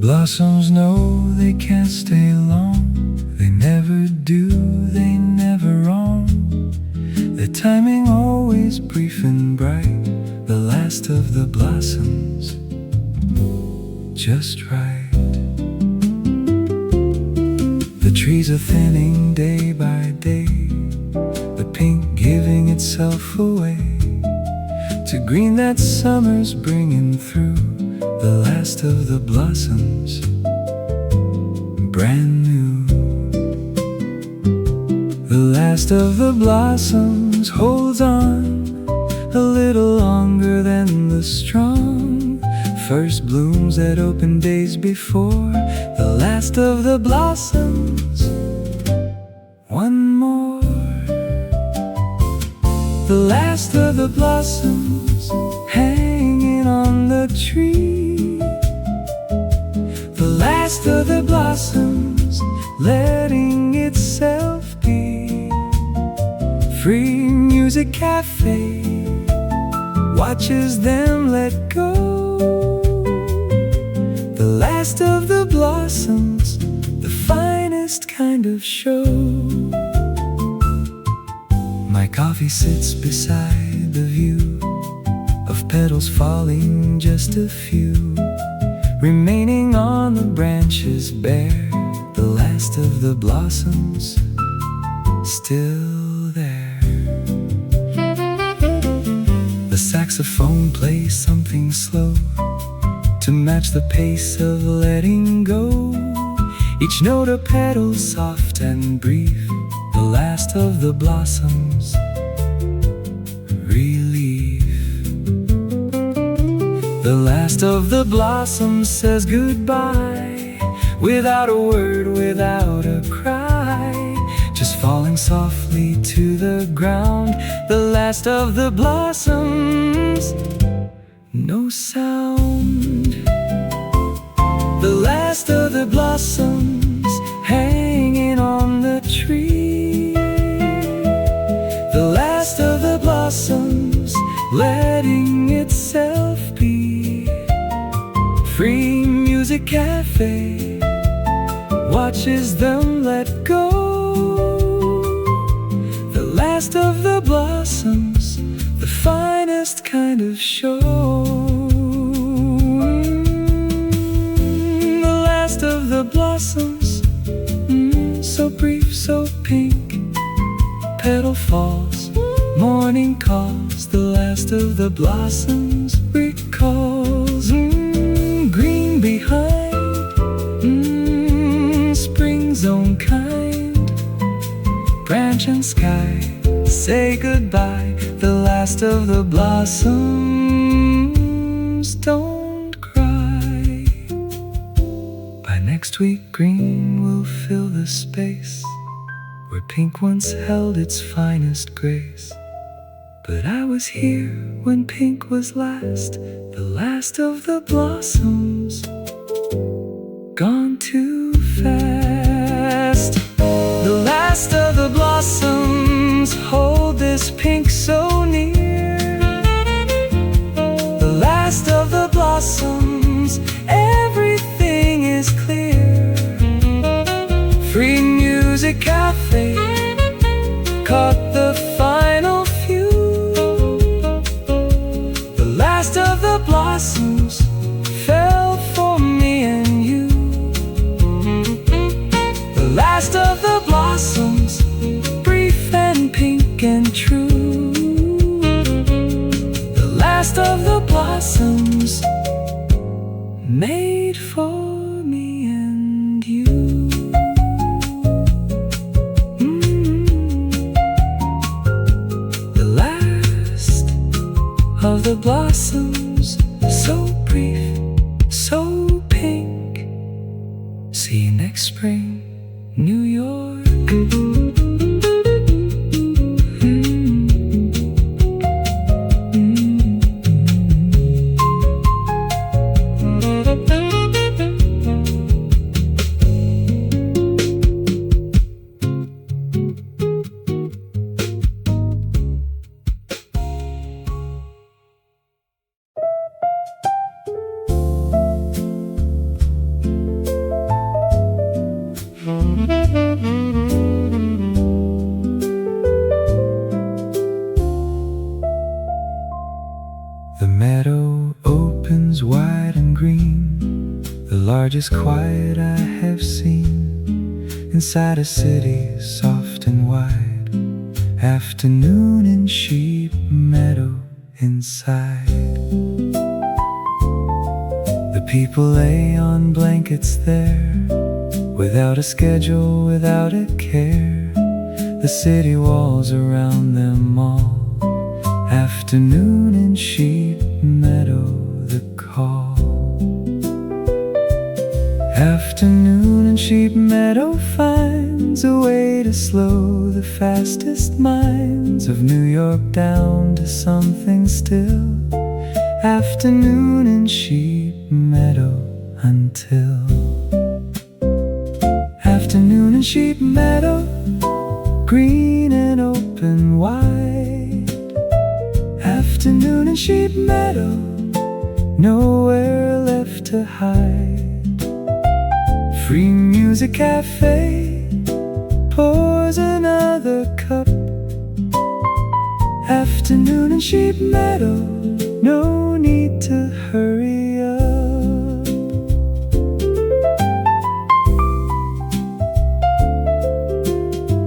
blossoms know they can't stay long. They never do, they never roam. Their timing always brief and bright. The last of the blossoms, just right. The trees are thinning day by day, the pink giving itself away to green that summer's bringing through. The last of the blossoms, brand new. The last of the blossoms holds on a little longer than the strong first blooms that opened days before. The last of the blossoms, one more. The last of the blossoms hanging on the tree. The last of the blossoms letting itself be. Free Music Cafe watches them let go. The last of the blossoms, the finest kind of show. My coffee sits beside the view of petals falling, just a few remaining on the branches bare. The last of the blossoms still there. The saxophone plays something slow to match the pace of letting go. Each note a petal soft and brief. The last of the blossoms, relief. The last of the blossoms says goodbye, without a word, without a cry, just falling softly to the ground. The last of the blossoms, no sound. The last of the blossoms hanging on the tree. The last of the blossoms letting itself be. Free Music Cafe watches them let go. The last of the blossoms, the finest kind of show. The last of the blossoms, so brief, so pink. Petal falls, morning calls. The last of the blossoms recalls. Green behind, spring's own kind. Branch and sky say goodbye. The last of the blossoms don't cry. By next week green will fill the space where pink once held its finest grace. But I was here when pink was last. The last of the blossoms, gone too fast. The last of the blossoms hold this pink so near. The last of the blossoms, everything is clear. Free Music Cafe caught the final few. The last of the blossoms fell for me and you. The last of the blossoms, brief and pink and true. The last of the blossoms made for me and you. The last of the blossoms, so brief, so pink. See you next spring, New York. The meadow opens wide and green, the largest quiet I have seen. Inside a city soft and wide, afternoon in sheep meadow inside. The people lay on blankets there, without a schedule, without a care. The city walls around them all, afternoon in sheep meadow, the call. Afternoon in sheep meadow finds a way to slow the fastest minds of New York down to something still. Afternoon in sheep meadow until afternoon in sheep meadow, green and open wide. Afternoon in sheep meadow, nowhere left to hide. Free music cafe pours another cup. Afternoon in sheep meadow, no need to hurry up.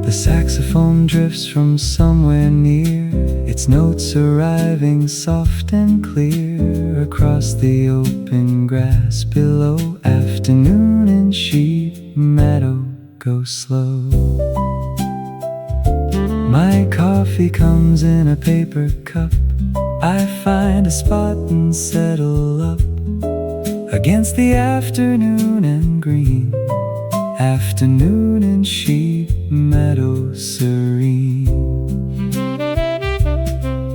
The saxophone drifts from somewhere near, its notes arriving soft and clear across the open grass below. Afternoon in sheep meadow, go slow. My coffee comes in a paper cup. I find a spot and settle up against the afternoon and green. Afternoon in sheep meadow serene.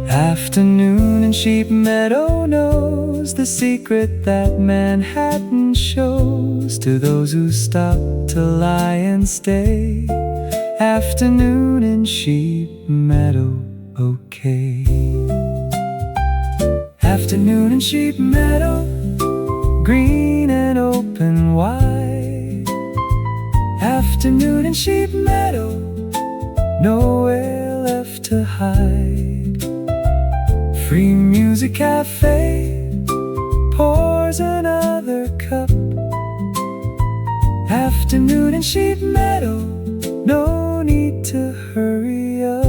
Afternoon in sheep meadow knows the secret that Manhattan shows to those who stop to lie and stay. Afternoon in sheep meadow, okay. Afternoon in sheep meadow, green and open wide. Afternoon in sheep meadow, nowhere left to hide. Free music cafe pours another cup. Afternoon in sheep meadow, no need to hurry up.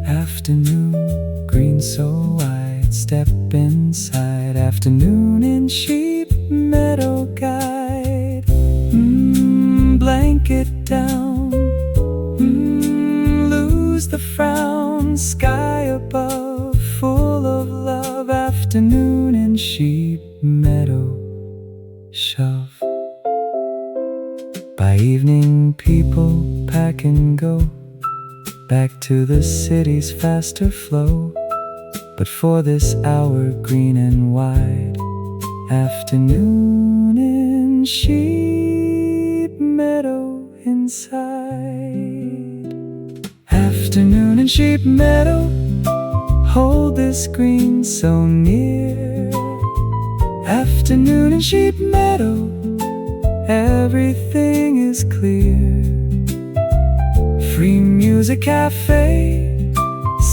Afternoon, green so wide, step inside. Afternoon in sheep meadow guide. Blanket down, lose the frown. Sky above, full of love. Afternoon in sheep meadow, shove. By evening people pack and go back to the city's faster flow. But for this hour, green and wide. Afternoon in sheep meadow inside. Afternoon in sheep meadow, hold this green so near. Afternoon in sheep meadow, everything is clear. Free music cafe,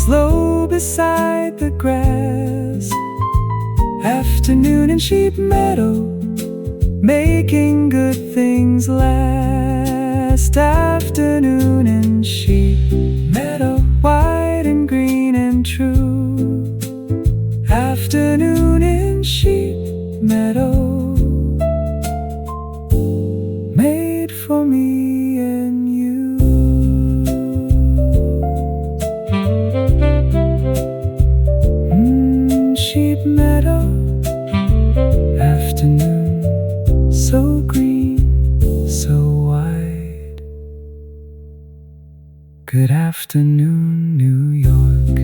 slow beside the grass. Afternoon in sheep meadow, making good things last. Afternoon in sheep meadow, white and green and true. Afternoon in sheep meadow, made for me and you. Sheep meadow, afternoon, so green, so wide. Good afternoon, New York.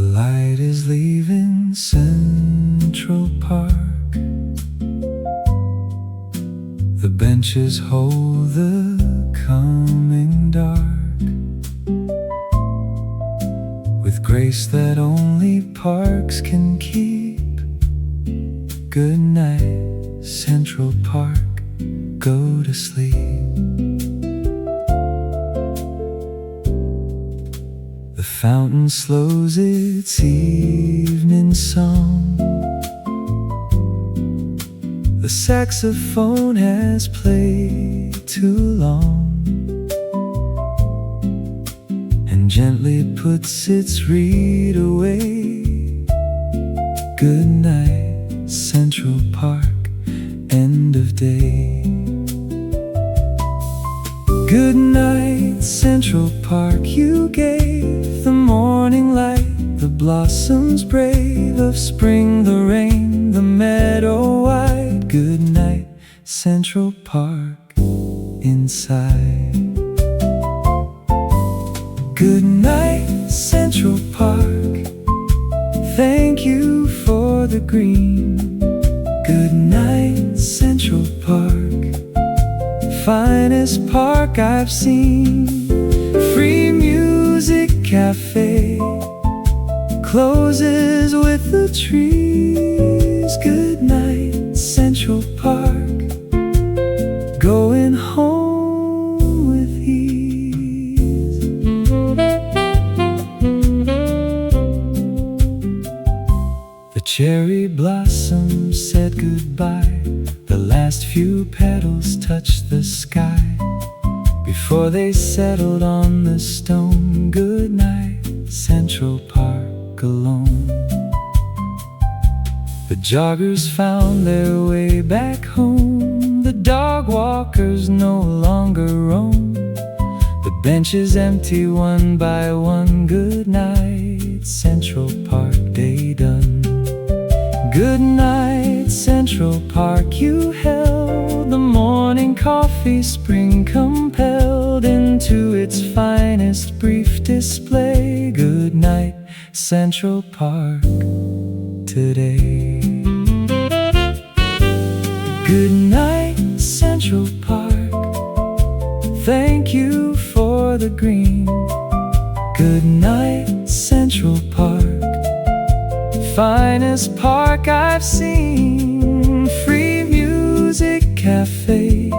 light is leaving Central Park. The benches hold the coming dark with grace that only parks can keep. Good night, Central Park, go to sleep. The fountain slows its evening song. The saxophone has played too long and gently puts its reed away. Good night, Central Park, end of day. Good night, Central Park, you gave the morning light, the blossoms brave of spring, the rain, the meadow wide. Good night, Central Park, inside. Good night, Central Park, thank you for the green. Good night, Central Park, finest park I've seen. Free music cafe closes with the trees. Good night, Central Park, going home with ease. The cherry blossoms said goodbye, the last few petals touched the sky before they settled on the stone. Good night, Central Park, alone. The joggers found their way back home. The dog walkers no longer roam. The benches empty one by one. Good night, Central Park, day done. Good night, Central Park, you held the morning coffee spring compelled into its finest brief display. Good night, Central Park, today. Good night, Central Park, thank you for the green. Good night, Central Park, finest park I've seen. Free music cafe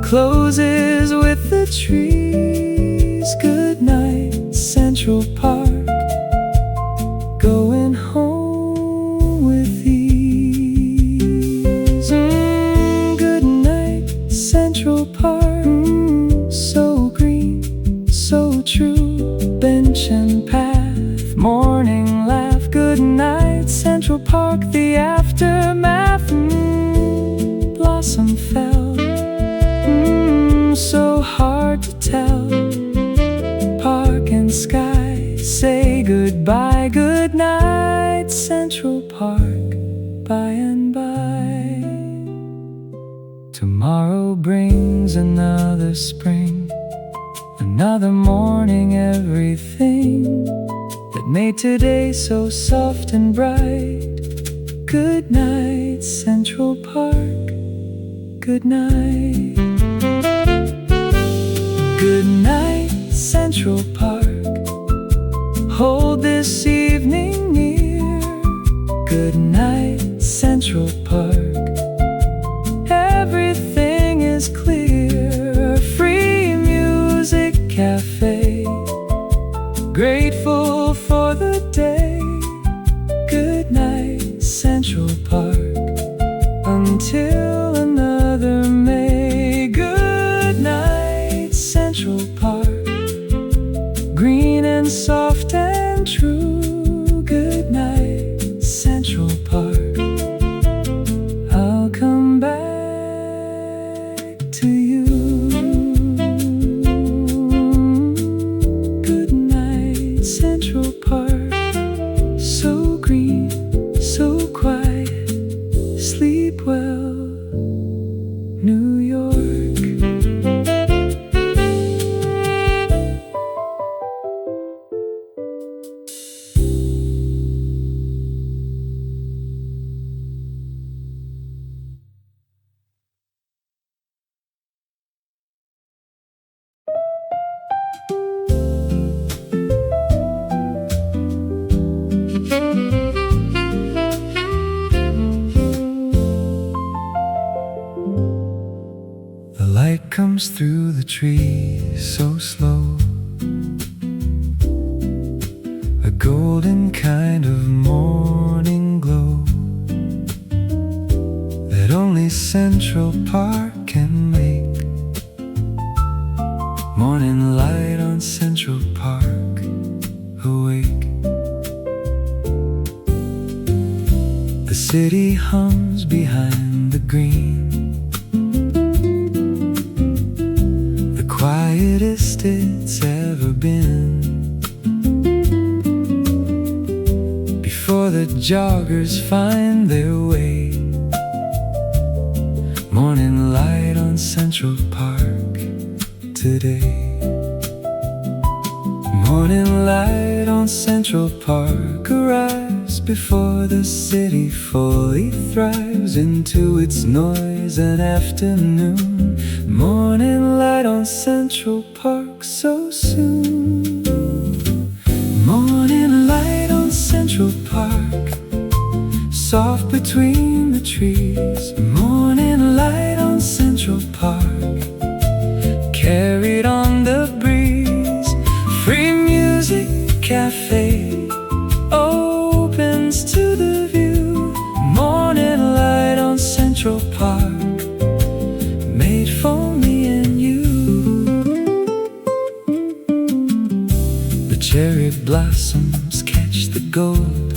closes with the trees. Good night, Central Park, going home with ease. Good night, Central Park, so green, so true. Bench and path, morning laugh. Good night, Central Park, the aftermath. Blossom fell, so hard to tell. Park and sky say goodbye. Good night, Central Park, by and by. Tomorrow brings another spring, another morning, everything that made today so soft and bright. Good night, Central Park, good night. Good night, Central Park, hold this evening near. Good night, Central Park, everything is clear. Free music cafe, grateful for the day. Good night, Central Park, until another May. Good night, Central Park, green and soft and true. Good night, Central Park, I'll come back to you. Good night, Central Park, so green, so quiet. Sleep well, New York. The light comes through the trees so slow, a golden kind of morning glow that only Central Park can make. Morning light on Central Park, awake. The city hums behind the green, the quietest it's ever been. Before the joggers find their way, morning light on Central Park today. Morning light on Central Park arrives before the city fully thrives into its noise and afternoon. Morning light on Central Park so soon. Morning light on Central Park, soft between the trees. Morning light on Central Park, carried on the breeze. Free music cafe opens to the view. Morning light on Central Park, made for me and you. The cherry blossoms catch the gold,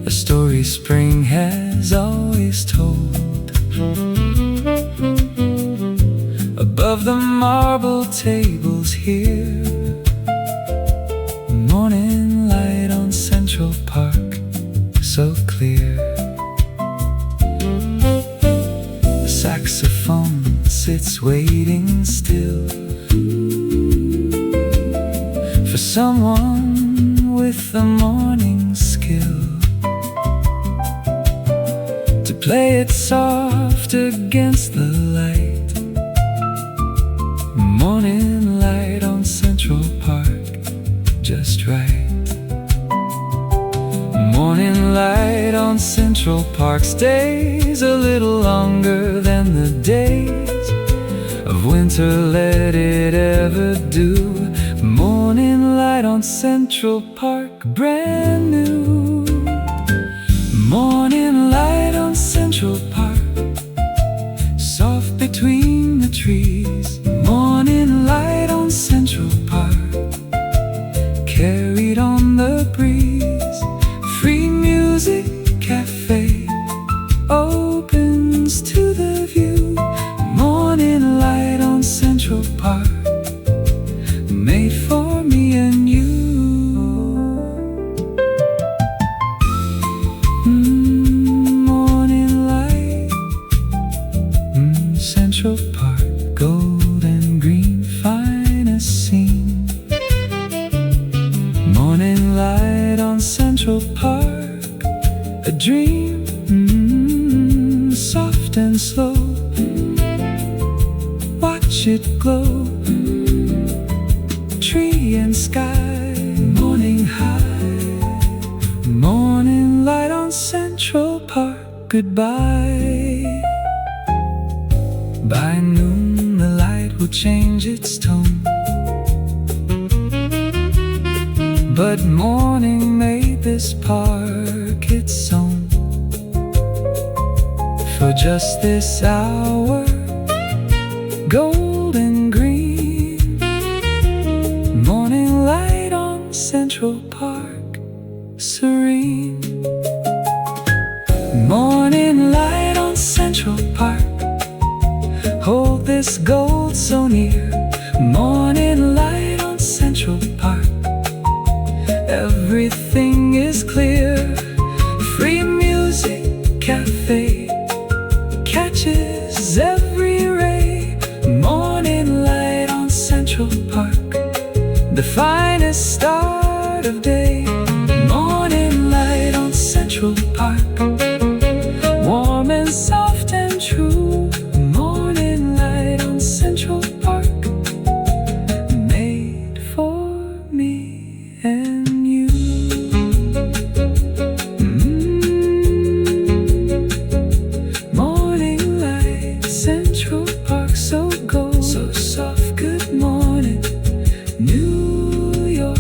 a story spring has always told. Above the marble tables here, morning light on Central Park, so clear. The saxophone sits waiting still for someone with the morning skill to play it soft against the light. Morning light on Central Park, just right. Morning light on Central Park stays a little longer than the days of winter let it ever do. Morning light on Central Park, brand new. Morning light on Central Park, soft between the trees. Morning light on Central Park, carried on the breeze. Free music cafe opens to the view. Morning light on Central Park, made for me and you. Morning light, Central Park, gold and green, finest scene. Morning light on Central Park, a dream, soft and slow. Watch it glow, tree and sky, morning high. Morning light on Central Park, goodbye. By noon the light will change its tone, but morning made this park its own. For just this hour, gold and green. Morning light on Central Park, serene. Morning light on Central Park, hold this gold so near. Morning light on Central Park, everything is clear. Free music cafe catches every ray. Morning light on Central Park, the finest start of day. Morning light on Central Park, warm and soft and true. Morning light on Central Park, made for me and you. Morning light, Central Park, so gold, so soft. Good morning, New York.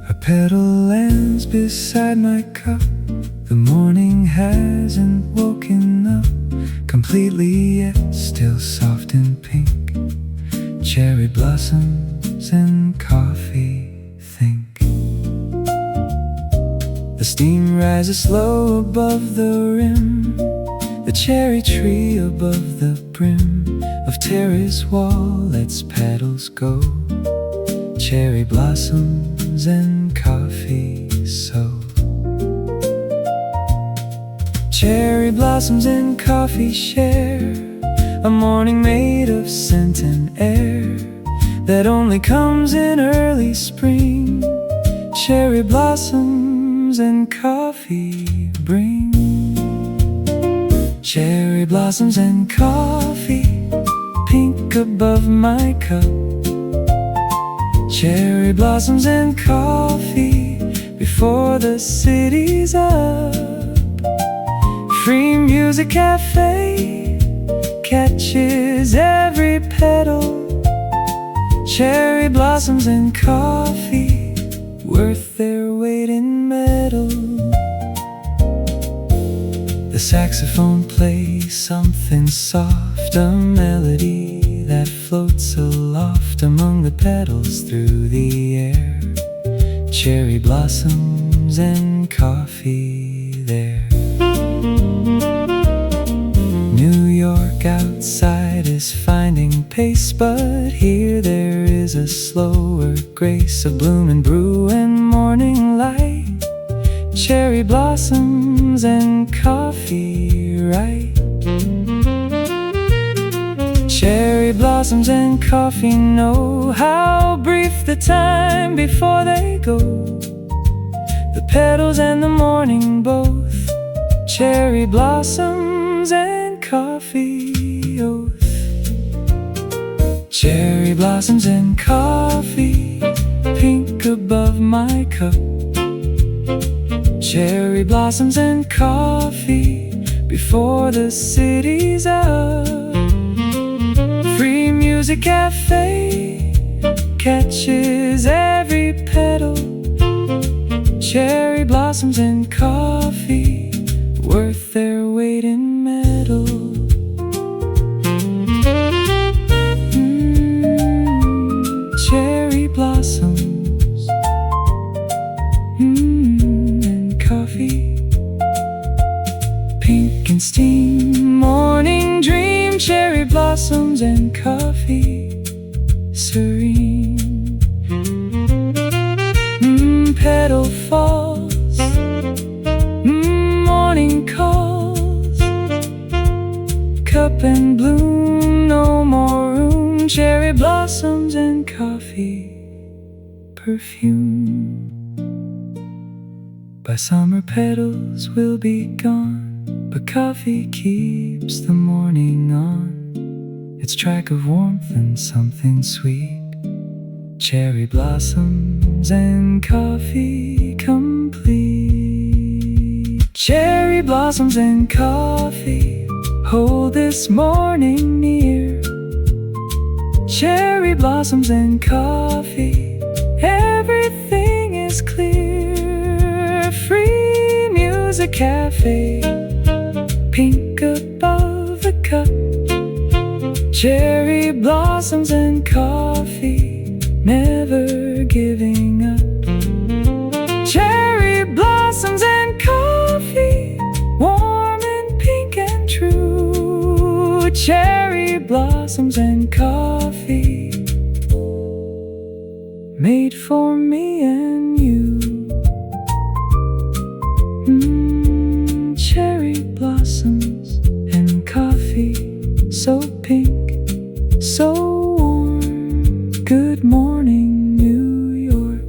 A petal lands beside my cup. The morning hasn't woken up completely yet, still soft and pink. Cherry blossoms and coffee, think. The steam rises slow above the rim, the cherry tree above the brim of terrace wall lets petals go. Cherry blossoms and coffee, so. Cherry blossoms and coffee share a morning made of scent and air that only comes in early spring. Cherry blossoms and coffee bring. Cherry blossoms and coffee, pink above my cup. Cherry blossoms and coffee before the city's up. Free music cafe catches every petal. Cherry blossoms and coffee, worth their weight in metal. The saxophone plays something soft, a melody that floats aloft among the petals through the air. Cherry blossoms and coffee there. New York outside is finding pace, but here there is a slower grace of bloom and brew and morning light. Cherry blossoms and coffee, right? Cherry blossoms and coffee know how brief the time before they go. The petals and the morning both. Cherry blossoms and coffee oath. Cherry blossoms and coffee, pink above my cup. Cherry blossoms and coffee before the city's up. Free music cafe catches every petal. Cherry blossoms and coffee, worth their weight in metal. Cherry blossoms and coffee, pink and steam, morning dream. Cherry blossoms and coffee, serene. Petal falls, morning calls, cup and bloom, no more room. Cherry blossoms and coffee, perfume. By summer petals will be gone, but coffee keeps the morning on. Its track of warmth and something sweet. Cherry blossoms and coffee complete. Cherry blossoms and coffee, hold this morning near. Cherry blossoms and coffee, everything is clear. Free music cafe, pink above the cup. Cherry blossoms and coffee, never giving up. Cherry blossoms and coffee, warm and pink and true. Cherry blossoms and coffee, made for me and you. Cherry blossoms and coffee, so pink, so warm. Good morning, New York.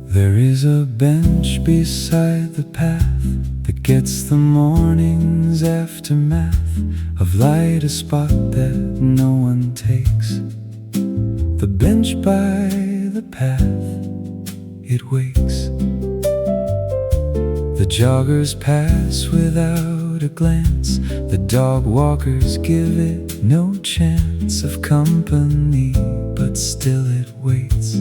There is a bench beside the path that gets the morning's aftermath of light, a spot that no one takes. The bench by the path, it wakes. The joggers pass without a glance. The dog walkers give it no chance of company, but still it waits.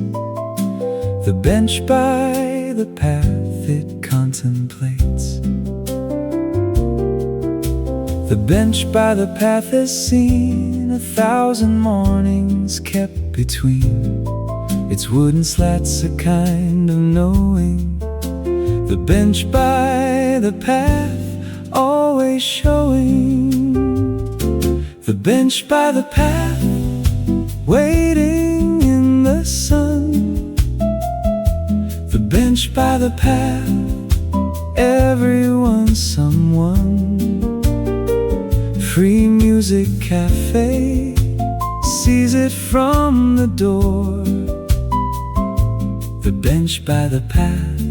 The bench by the path, it contemplates. The bench by the path has seen 1,000 mornings kept between its wooden slats, a kind of knowing. The bench by the path, always showing. The bench by the path, waiting in the sun. The bench by the path, everyone's someone. Free music cafe sees it from the door. The bench by the path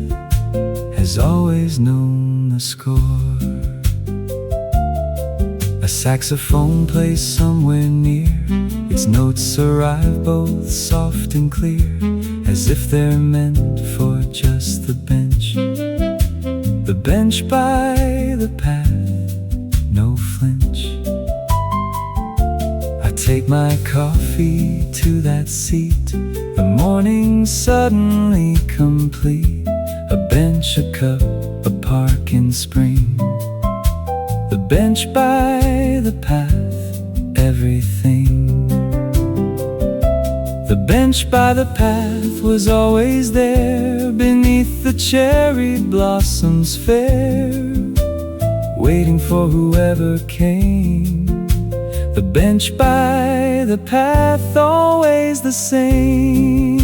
has always known the score. A saxophone plays somewhere near. Its notes arrive both soft and clear, as if they're meant for just the bench. The bench by the path, no flinch. I take my coffee to that seat. The morning's suddenly complete. A bench, a cup, a park in spring. The bench by the path, everything. The bench by the path was always there, beneath the cherry blossoms fair, waiting for whoever came. The bench by the path, always the same.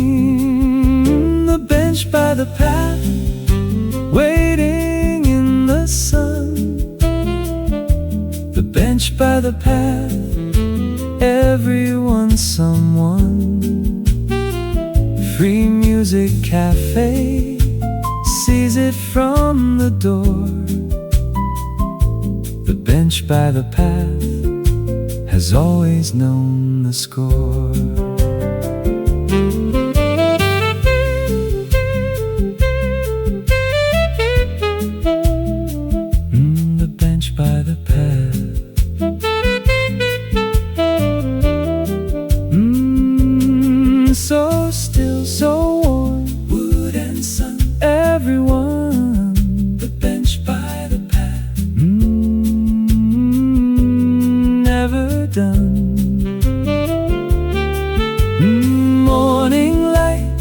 The bench by the path, waiting in the sun. The bench by the path, everyone's someone. Free music cafe sees it from the door. The bench by the path has always known the score. The bench by the path. So still, so warm, wood and sun, everyone. The bench by the path, never done. Morning light,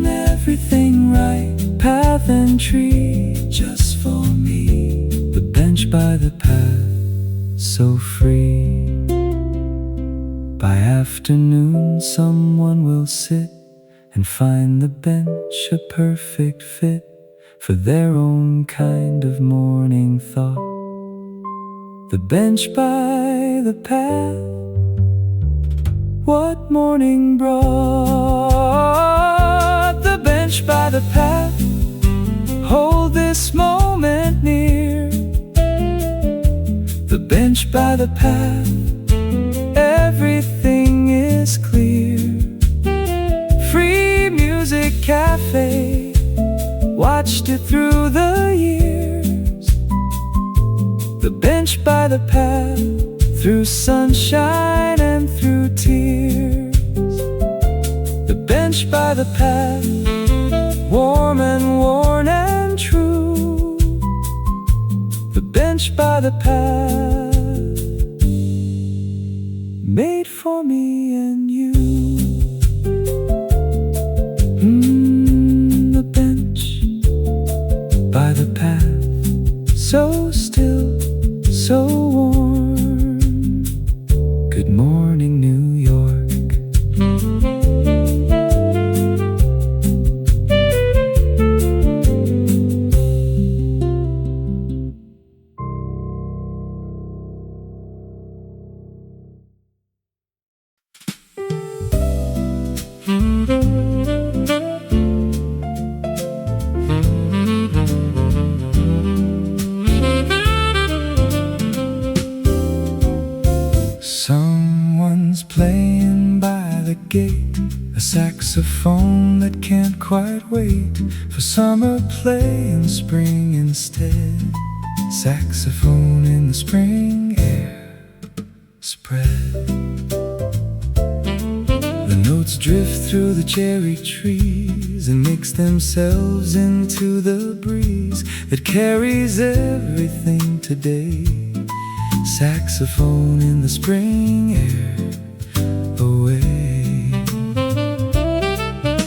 everything right. Path and tree, just for me. The bench by the path, so free. By afternoon someone will sit and find the bench a perfect fit for their own kind of morning thought. The bench by the path, what morning brought? The bench by the path, hold this moment near. The bench by the path, everything is clear. Free music cafe, watched it through the years. The bench by the path, through sunshine and through tears. The bench by the path, warm and worn and true. The bench by the path, made for me and you. hanging by the gate, a saxophone that can't quite wait for summer play and spring instead. Saxophone in the spring air spread. The notes drift through the cherry trees and mix themselves into the breeze that carries everything today. Saxophone in the spring air away.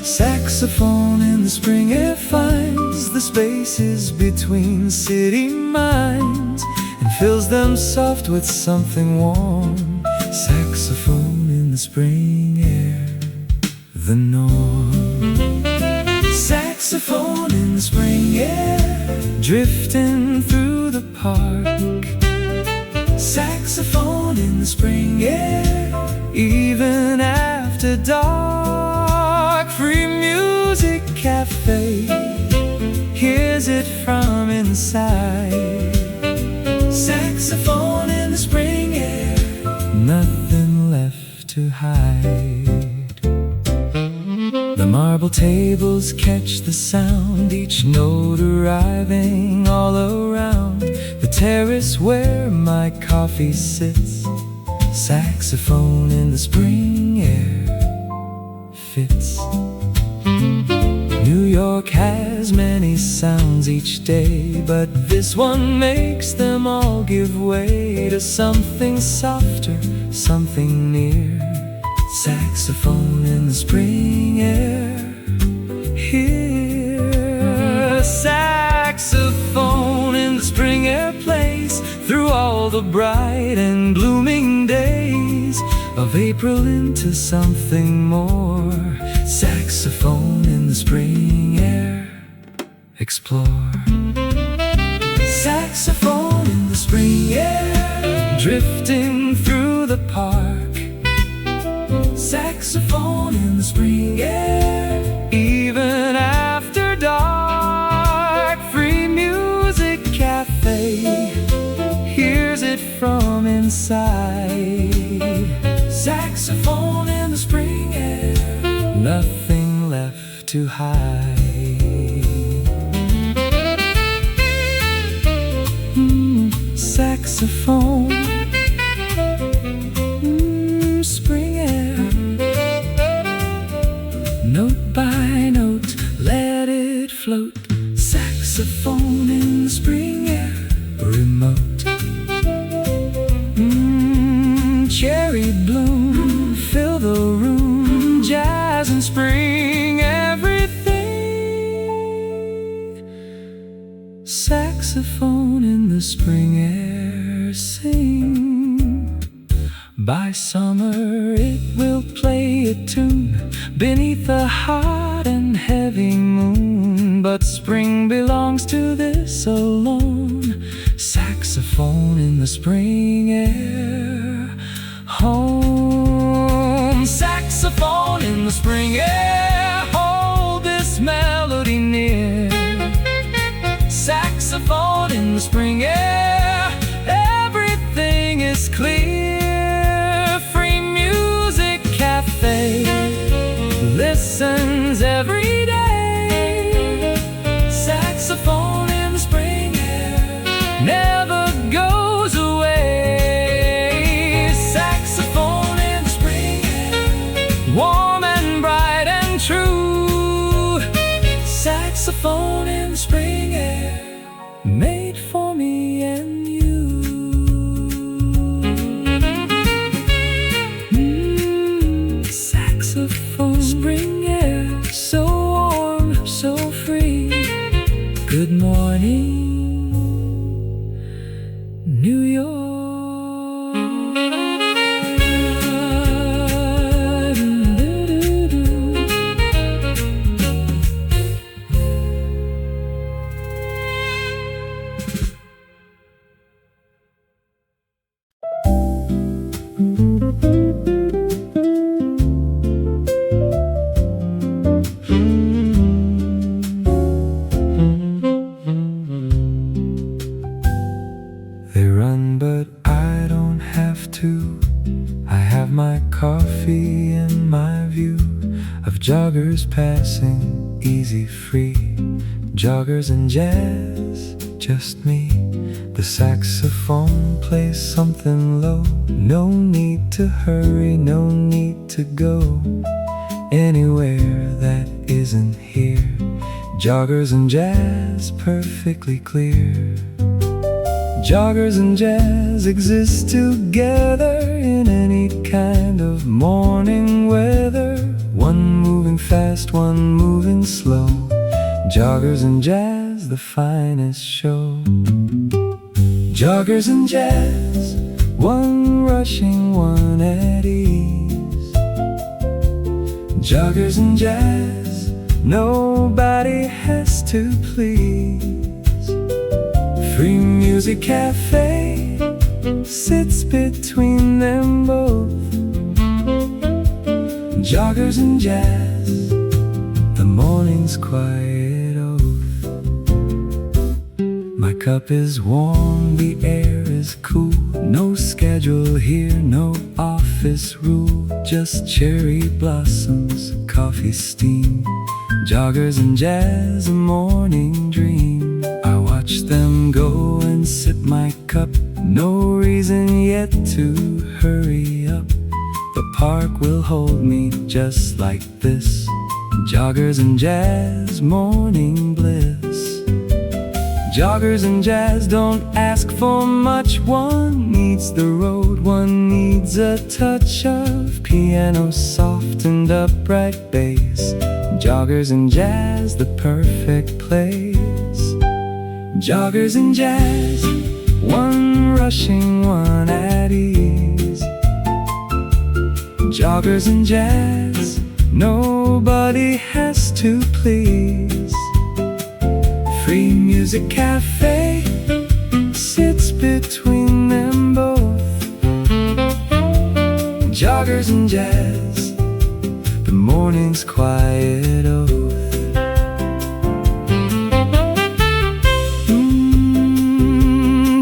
Saxophone in the spring air finds the spaces between city minds and fills them soft with something warm. Saxophone in the spring air, the norm. Saxophone in the spring air, drifting through the park. Saxophone in the spring air, even after dark. Free music cafe, hears it from inside. Saxophone in the spring air, nothing left to hide. The marble tables catch the sound, each note arriving all around the terrace where my coffee sits. Saxophone in the spring air fits. New York has many sounds each day, but this one makes them all give way to something softer, something near. Saxophone in the spring air, here. Saxophone in the spring air plays through all the bright and blooming days of April into something more. Saxophone in the spring air, explore. Saxophone in the spring air, drifting through the park. Saxophone in the spring air, even after dark. Free music cafe, hears it from inside. Saxophone in the spring air, nothing left to hide. Saxophone, spring air. Note by note, let it float. Saxophone in the spring air, remote. Cherry bloom, fill the room. Jazz and spring, everything. Saxophone in the spring air, sing. By summer it will play a tune beneath a hot and heavy moon, but spring belongs to this alone. Saxophone in the spring air, home. Saxophone in the spring air, hold this melody near. Saxophone in the spring air, everything is clear. Free music cafe, listens every day. Saxophone in the spring air, never goes away. Saxophone in the spring air, warm and bright and true. Saxophone in the spring air, made for me and you. Saxophone, spring air, so warm, so free. Good morning, New York. in my view of joggers passing easy free. Joggers and jazz, just me. The saxophone plays something low. No need to hurry, no need to go anywhere that isn't here. Joggers and jazz, perfectly clear. Joggers and jazz exist together in any kind of morning weather. One moving fast, one moving slow. Joggers and jazz, the finest show. Joggers and jazz, one rushing, one at ease. Joggers and jazz, nobody has to please. Free music cafe sits between them both. Joggers and jazz, the morning's quiet oath. My cup is warm, the air is cool. No schedule here, no office rule. Just cherry blossoms, coffee steam. Joggers and jazz, a morning dream. I watch them go and sip my cup. No reason yet to hurry up. The park will hold me just like this. Joggers and jazz, morning bliss. Joggers and jazz don't ask for much. One needs the road, one needs a touch of piano, soft and upright bass. Joggers and jazz, the perfect place. Joggers and jazz, one rushing, one at ease. Joggers and jazz, nobody has to please. Free music cafe sits between them both. Joggers and jazz, the morning's quiet oath.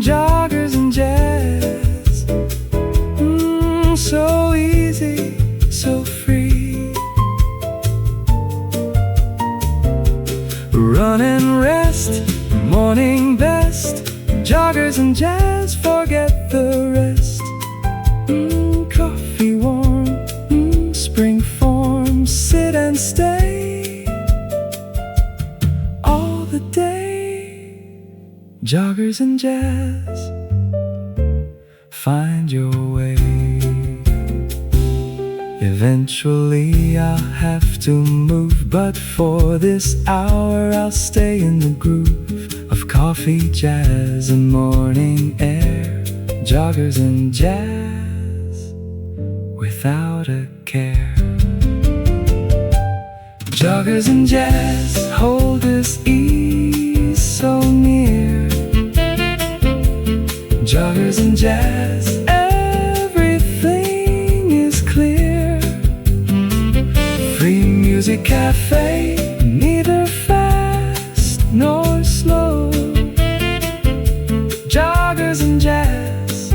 Joggers and jazz, so easy, so free. Run and rest, morning best. Joggers and jazz, forget the rest. Coffee warm, spring form, sit and stay all the day. Joggers and jazz, find your way. Eventually I'll have to move, but for this hour I'll stay in the groove of coffee, jazz, and morning air. Joggers and jazz, without a care. Joggers and jazz, hold this ease so near. Joggers and jazz, everything is clear. Free music cafe, neither fast nor slow. Joggers and jazz,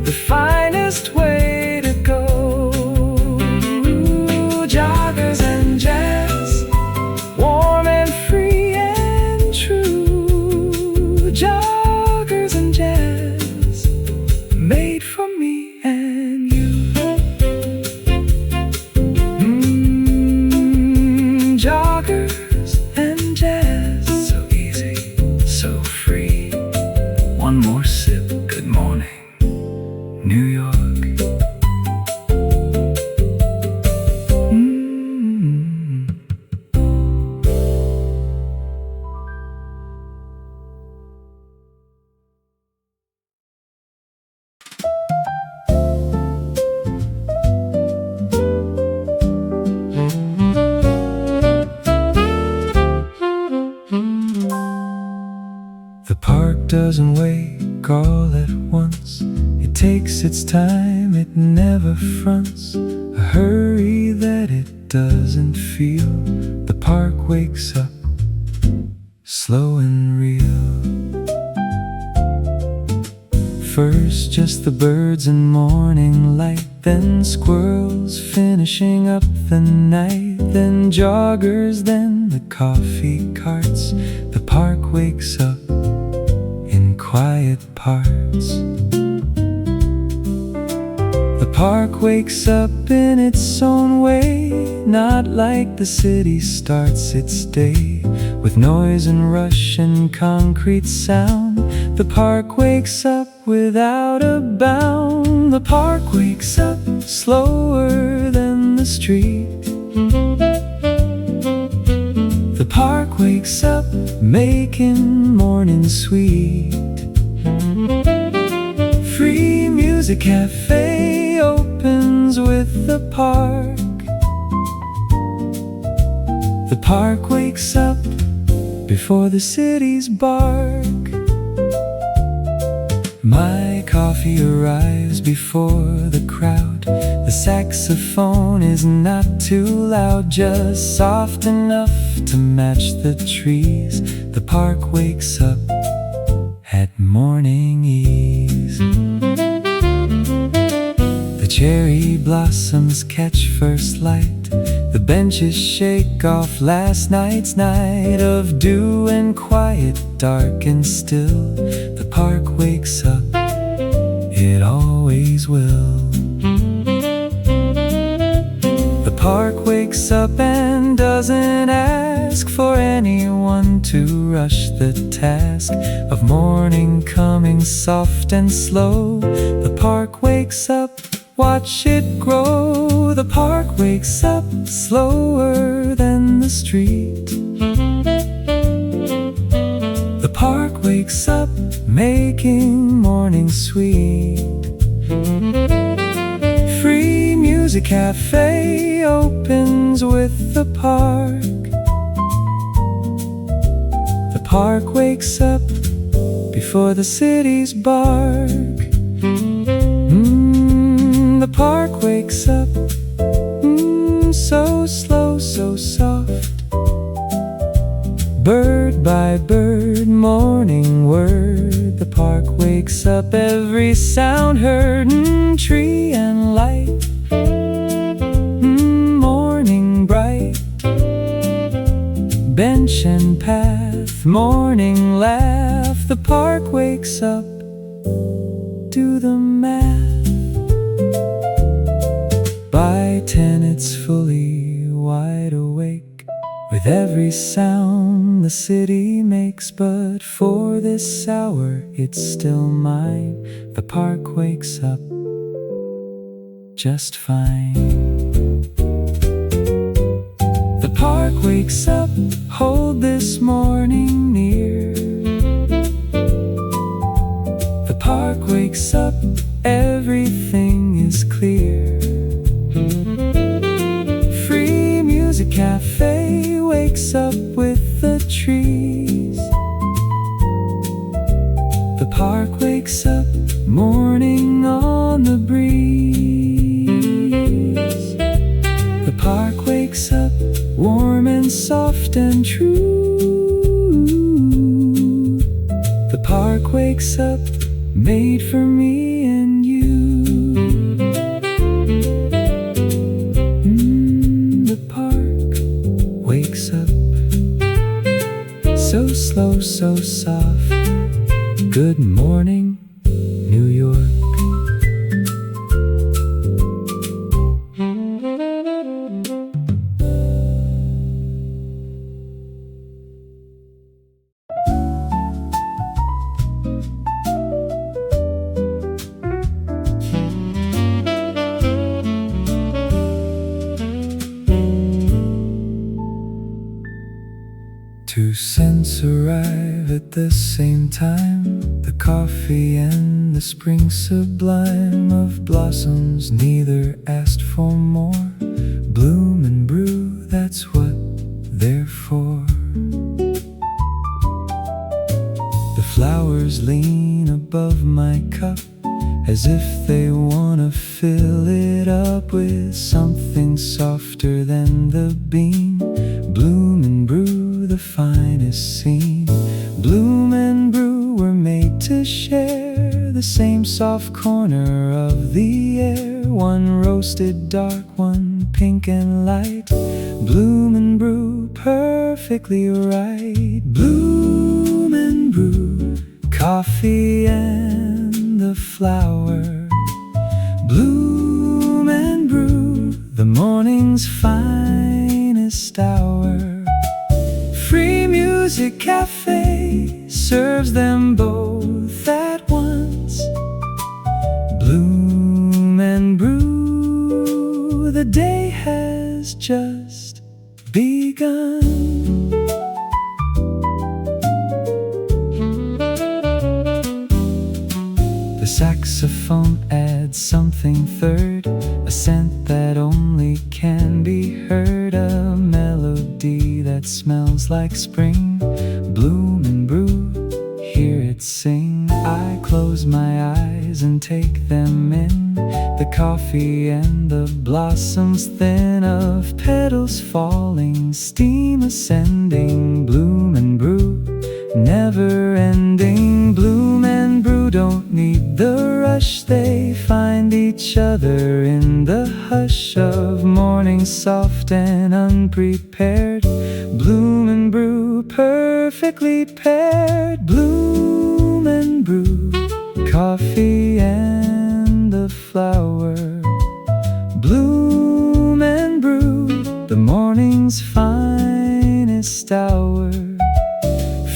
the finest way to go. Joggers and jazz, warm and free and true. Joggers and jazz, made for me and you. Joggers and jazz, so easy, so free. One more sip, good morning, New York. The park doesn't wake all at once. It takes its time, it never fronts a hurry that it doesn't feel. The park wakes up, slow and real. first just the birds and morning light, then squirrels finishing up the night, then joggers, then the coffee carts. The park wakes up in quiet parts. The park wakes up in its own way, not like the city starts its day with noise and rush and concrete sound. The park wakes up without a bound. The park wakes up slower than the street. The park wakes up making morning sweet. Free Music Cafe opens with the park. The park wakes up before the city's bark. My coffee arrives before the crowd. The saxophone is not too loud, just soft enough to match the trees. The park wakes up at morning ease. The cherry blossoms catch first light. The benches shake off last night's night of dew and quiet, dark and still. The park wakes up, it always will. The park wakes up and doesn't ask for anyone to rush the task of morning coming soft and slow. The park wakes up, watch it grow. The park wakes up slower than the street. The park wakes up making morning sweet. Free Music Cafe opens with the park. The park wakes up before the city's bark. The park wakes up, so slow, so soft. Bird by bird, morning word. The park wakes up, every sound heard. Tree and light, morning bright. Bench and path, morning laugh. The park wakes up, do the math. By 10 it's fully wide awake, with every sound the city makes. But for this hour it's still mine. The park wakes up just fine. The park wakes up, hold this morning near. The park wakes up, everything is clear. Free Music Cafe wakes up with the trees. The park wakes up, morning on the breeze. The park wakes up, warm and soft and true. The park wakes up, made for me and you. So slow, so soft. Good morning, New York. Two scents arrive at the same time, the coffee and the spring sublime of blossoms neither asked for more. Bloom and brew, that's what they're for. The flowers lean above my cup as if they wanna fill it up with something softer than the bean. Bloom and brew, the finest scene. Bloom and brew were made to share the same soft corner of the air. One roasted dark, one pink and light. Bloom and brew, perfectly right. Bloom and brew, coffee and the flower. Bloom and brew, the morning's finest hour. Free Music Cafe serves them both at once. Bloom and brew, the day has just begun. The saxophone adds something third, a scent that only can be heard, a melody that smells like spring. Bloom and brew, hear it sing. I close my eyes and take them in, the coffee and the blossoms thin of petals falling, steam ascending. Bloom and brew, never ending. Bloom and brew don't need the rush, they find each other in the hush of morning, soft and unprepared. Bloom and brew, perfectly paired. Bloom and brew, coffee and the flower. Bloom and brew, the morning's finest hour.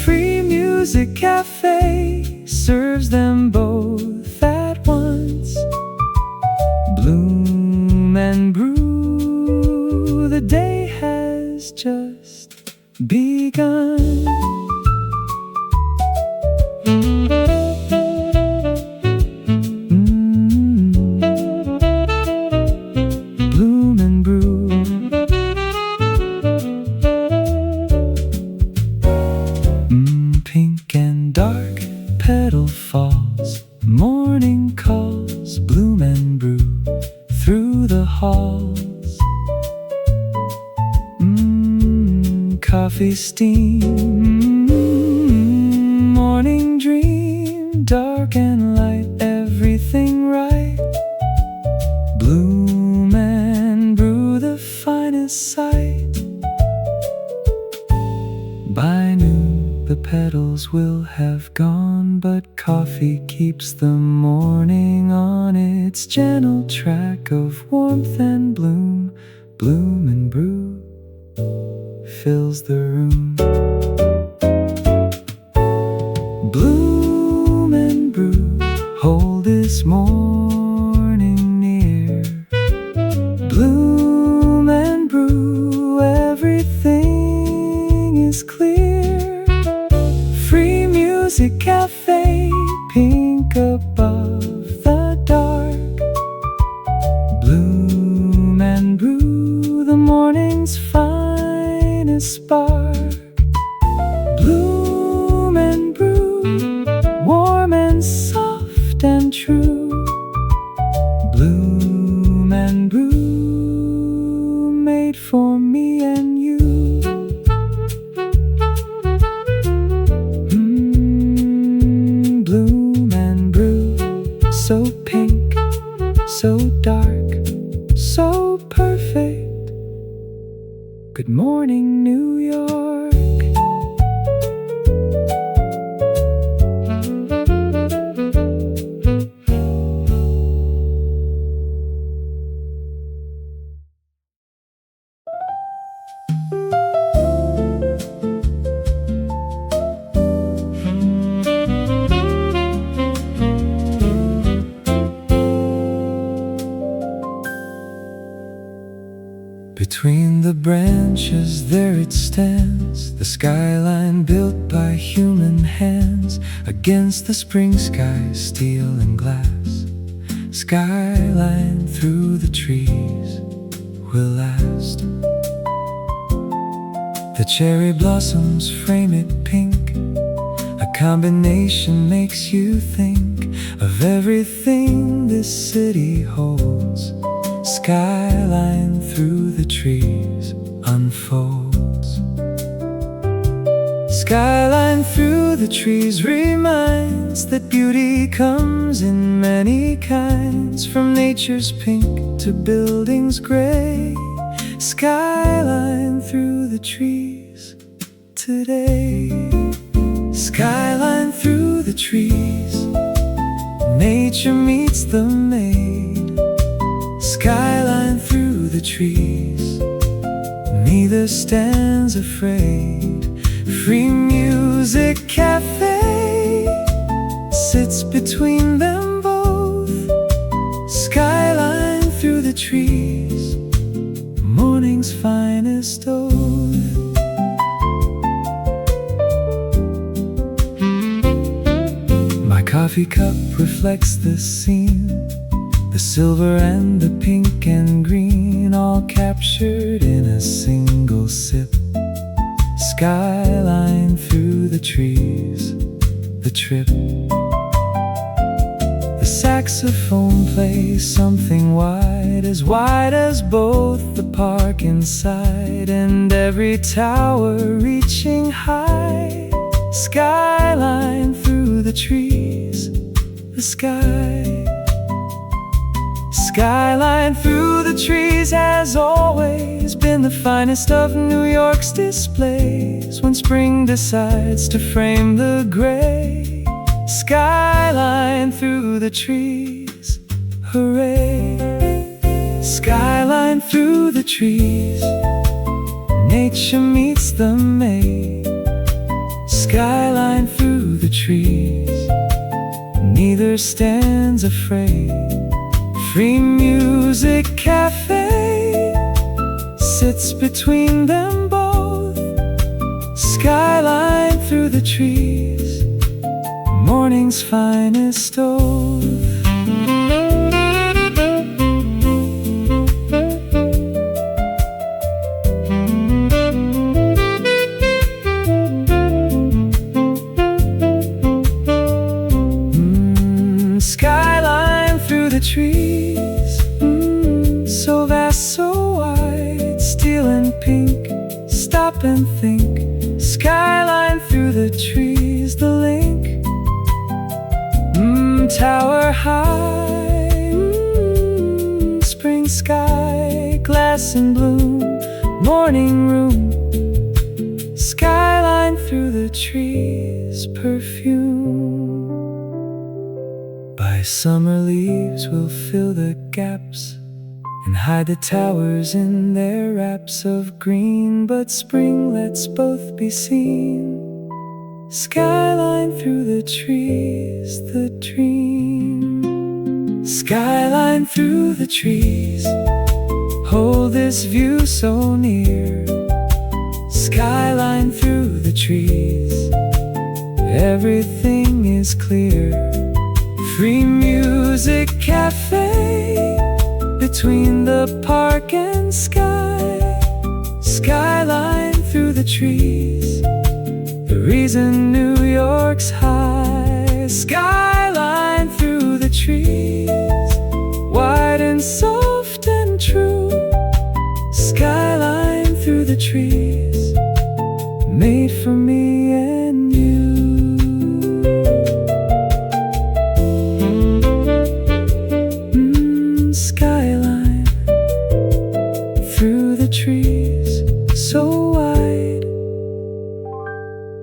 Free Music Cafe serves them both at once. Bloom and brew, the day has just begun. Bloom and brew. Pink and dark, petal falls, morning calls. Bloom and brew through the halls. Coffee steam, morning dream, dark and light, everything right. Bloom and brew, the finest sight. By noon the petals will have gone, but coffee keeps the morning on its gentle track of warmth and bloom. Bloom and brew fills the room. Bloom and brew, hold this morning near. Bloom and brew, everything is clear. Free Music Cafe, pink above the dark. Bloom and brew, the morning's finest spark. Bloom and brew, warm and soft and true. Bloom and brew, made for me and you. Bloom and brew, so pink, so dark, so perfect. Good morning, New York. Between the branches there it stands, the skyline built by human hands. Against the spring sky, steel and glass. Skyline through the trees will last. The cherry blossoms frame it pink. A combination makes you think of everything this city holds. Skyline through the trees unfolds. Skyline through the trees reminds that beauty comes in many kinds, from nature's pink to buildings gray. Skyline through the trees today. Skyline through the trees, nature meets the maid. Skyline through the trees, neither stands afraid. Free music cafe sits between them both. Skyline through the trees, morning's finest oath. My coffee cup reflects the scene, the silver and the pink and green, all captured in a single sip. Skyline through the trees, the trip. The saxophone plays something wide as both the park inside, and every tower reaching high. Skyline through the trees, the sky. Skyline through the trees has always been the finest of New York's displays. When spring decides to frame the gray, skyline through the trees, hooray. Skyline through the trees, nature meets the maid. Skyline through the trees, neither stands afraid. Free music cafe sits between them both. Skyline through the trees, morning's finest oath. Skyline through the trees, so vast, so wide, steel and pink, stop and think. Skyline through the trees, the link. Tower high, spring sky, glass in bloom, morning room. Skyline through the trees, perfume. By summer leaves will fill the gaps and hide the towers in their wraps of green, but spring lets both be seen. Skyline through the trees, the dream. Skyline through the trees, hold this view so near. Skyline through the trees, everything is clear. Free music cafe between the park and sky. Skyline through the trees, the reason New York's high. Skyline through the trees, wide and soft and true. Skyline through the trees, made for me and you. Skyline through the trees, so wide,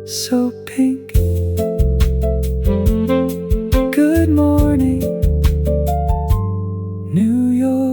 so pink. Good morning, New York.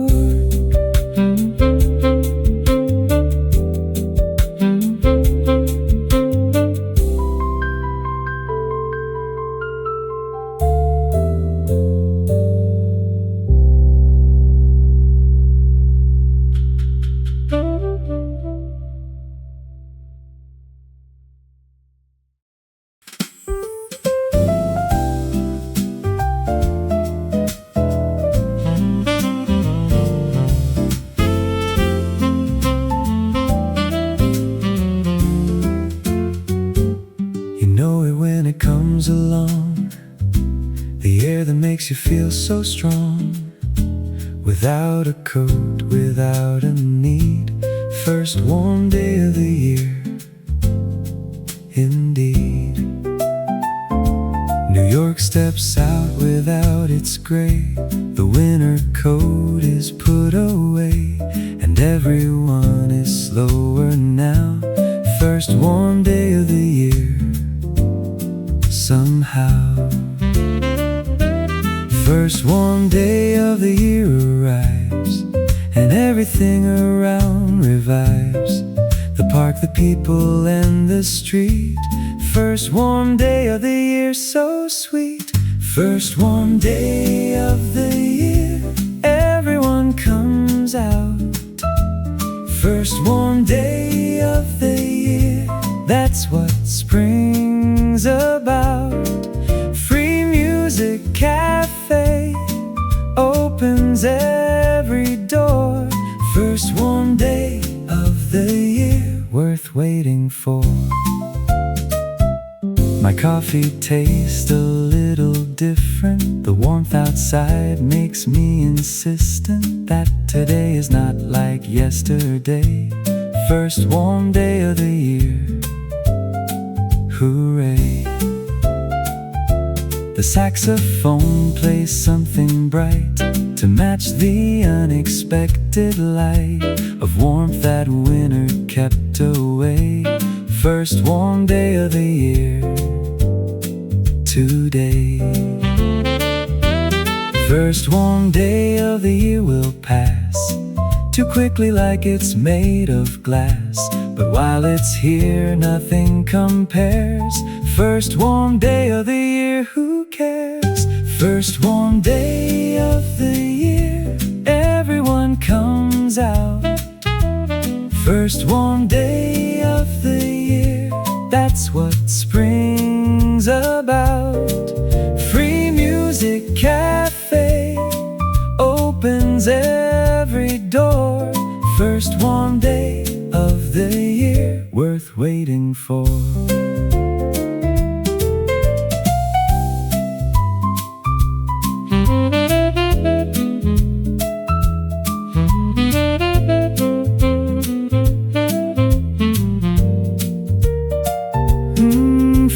Along the air that makes you feel so strong, without a coat, without a need. First warm day of the year, indeed. New York steps out without its gray. The winter coat is put away, and everyone is slower now. First warm day of the year, somehow. First warm day of the year arrives, and everything around revives. The park, the people, and the street. First warm day of the year, so sweet. First warm day of the year, everyone comes out. First warm day of the year, that's what spring's about. Free music cafe opens every door. First warm day of the year, worth waiting for. My coffee tastes a little different. The warmth outside makes me insistent that today is not like yesterday. First warm day of the year, hooray. The saxophone plays something bright to match the unexpected light of warmth that winter kept away. First warm day of the year, today. First warm day of the year will pass too quickly like it's made of glass. But while it's here, nothing compares. First warm day of the year, who cares? First warm day of the year, everyone comes out. First warm day of the year, that's what spring's about. Free music cafe opens every door. First warm day of the year, worth waiting for.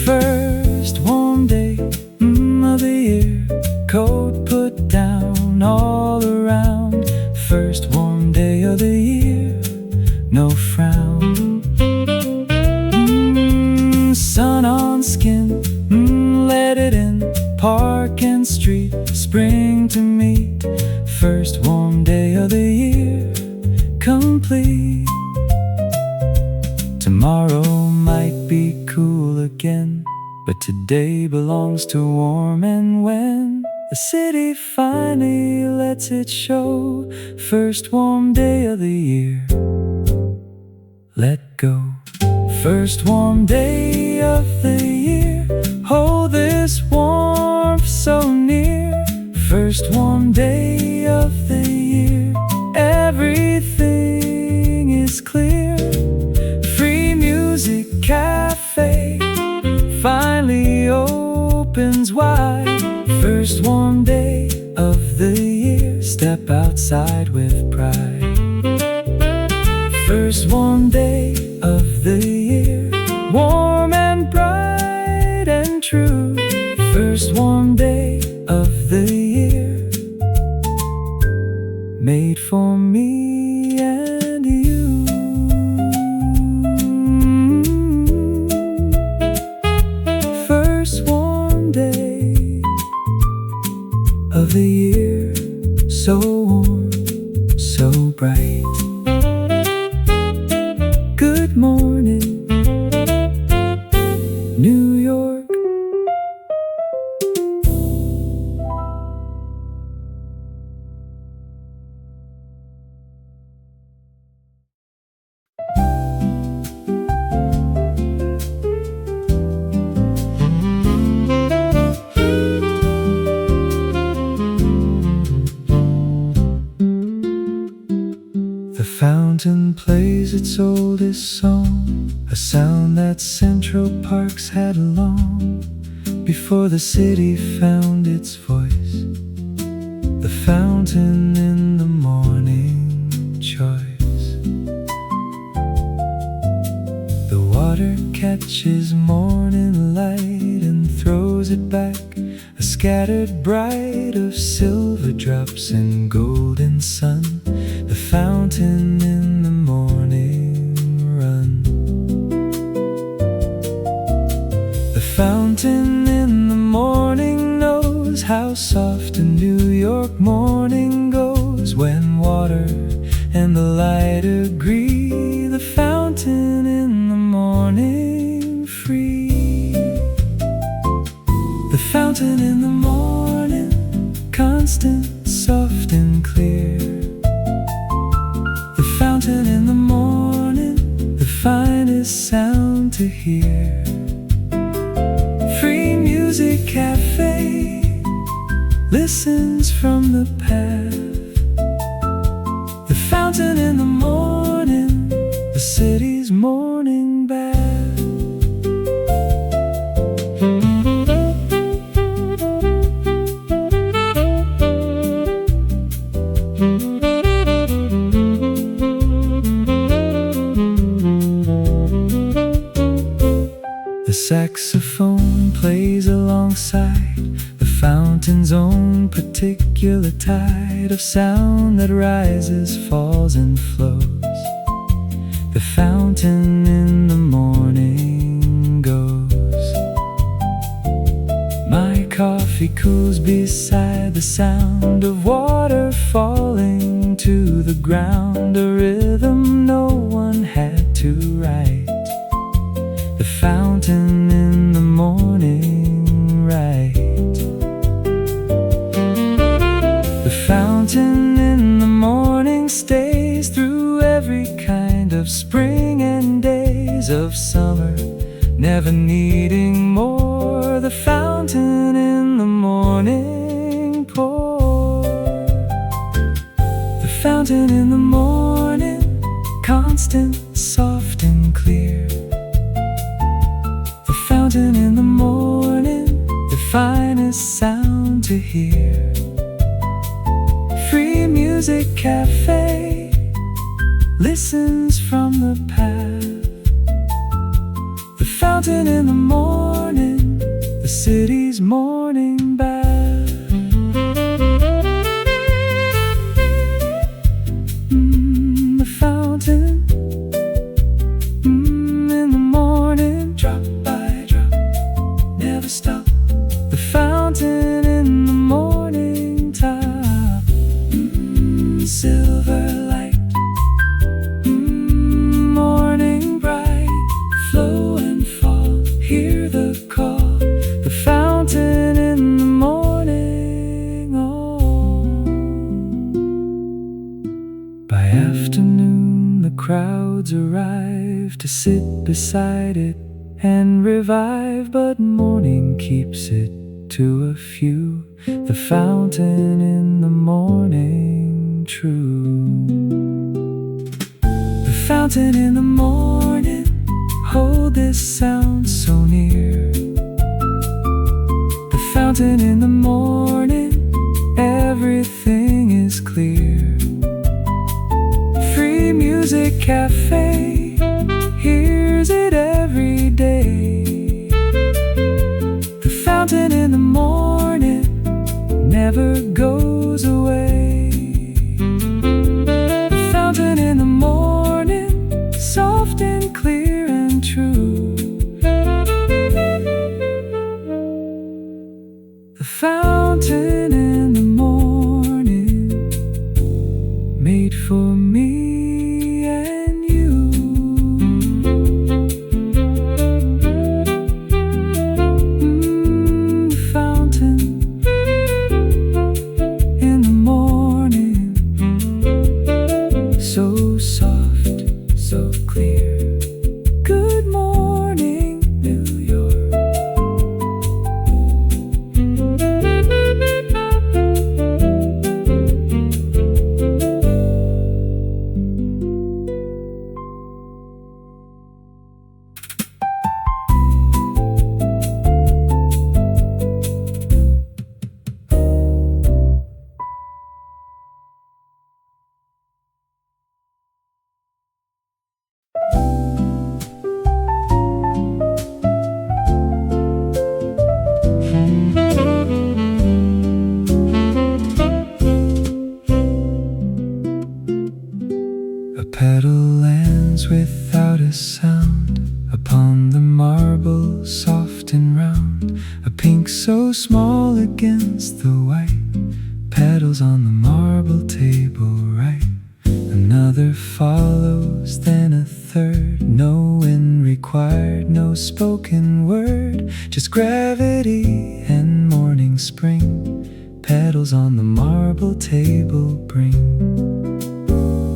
First warm day of the year, coat put down all around. First warm day of the year, no frown. Sun on skin, let it in. Park and street, spring to meet. First warm day of the year, complete. Tomorrow might be cool again, but today belongs to warm. And when the city finally lets it show, first warm day of the year, let go. First warm day of the year, hold this warmth so near. First warm day of the year, everything is clear. Free music cafe finally opens wide. First warm day of the year, step outside with pride. First warm day of the year, warm and bright and true. First warm day of the year, made for me and you. First warm day of the year, so warm, so bright. Good morning, New York. The fountain plays its oldest song, a sound that Central Park's had long before the city found its voice. The fountain in the morning choice. The water water catches morning light and throws it back, a scattered bright of silver drops and golden sun. The fountain in the morning run. The fountain in the morning knows how soft a New York morning goes when water and the light agree. The fountain in the morning free. The fountain in the morning, constant, soft and clear. The fountain in the morning, the finest sound to hear. Free Music Cafe listens from the path. The fountain in the morning, the city's morning bath. The saxophone plays alongside the fountain's own particular tide of sound that rises, falls and flows. The fountain in the morning goes. My coffee cools beside the sound of water falling to the ground, a rhythm no one had to write. The fountain in the morning right. The fountain in the morning stays through every kind of spring and days of summer, never needing more. The fountain in the morning pours. The fountain in the morning, constant, soft and clear. The fountain in the morning, the finest sound to hear. Free Music Cafe listens from the path. The fountain in the morning, the city's morning bath. The fountain in the morning, drop by drop, never stop. The fountain in the morning top, silver light, morning bright, flow and fall, hear the call. The fountain in the morning, oh. By afternoon the crowds arrive to sit beside it and revive, but morning keeps it to a few. The fountain in the morning true. The fountain in the morning, hold this sound so near. The fountain in the morning, everything is clear. Free Music Cafe hears it every day. The fountain in the morning never goes away. The fountain in the morning, soft and clear and true. The fountain in the morning, made for me and you. The fountain in the morning, so soft, so clear. Good morning. drops without a sound upon the marble, soft and round. A pink so small against the white, petals on the marble table right. Another follows, then a third. No wind required, no spoken word, just gravity and morning spring. Petals on the marble table bring.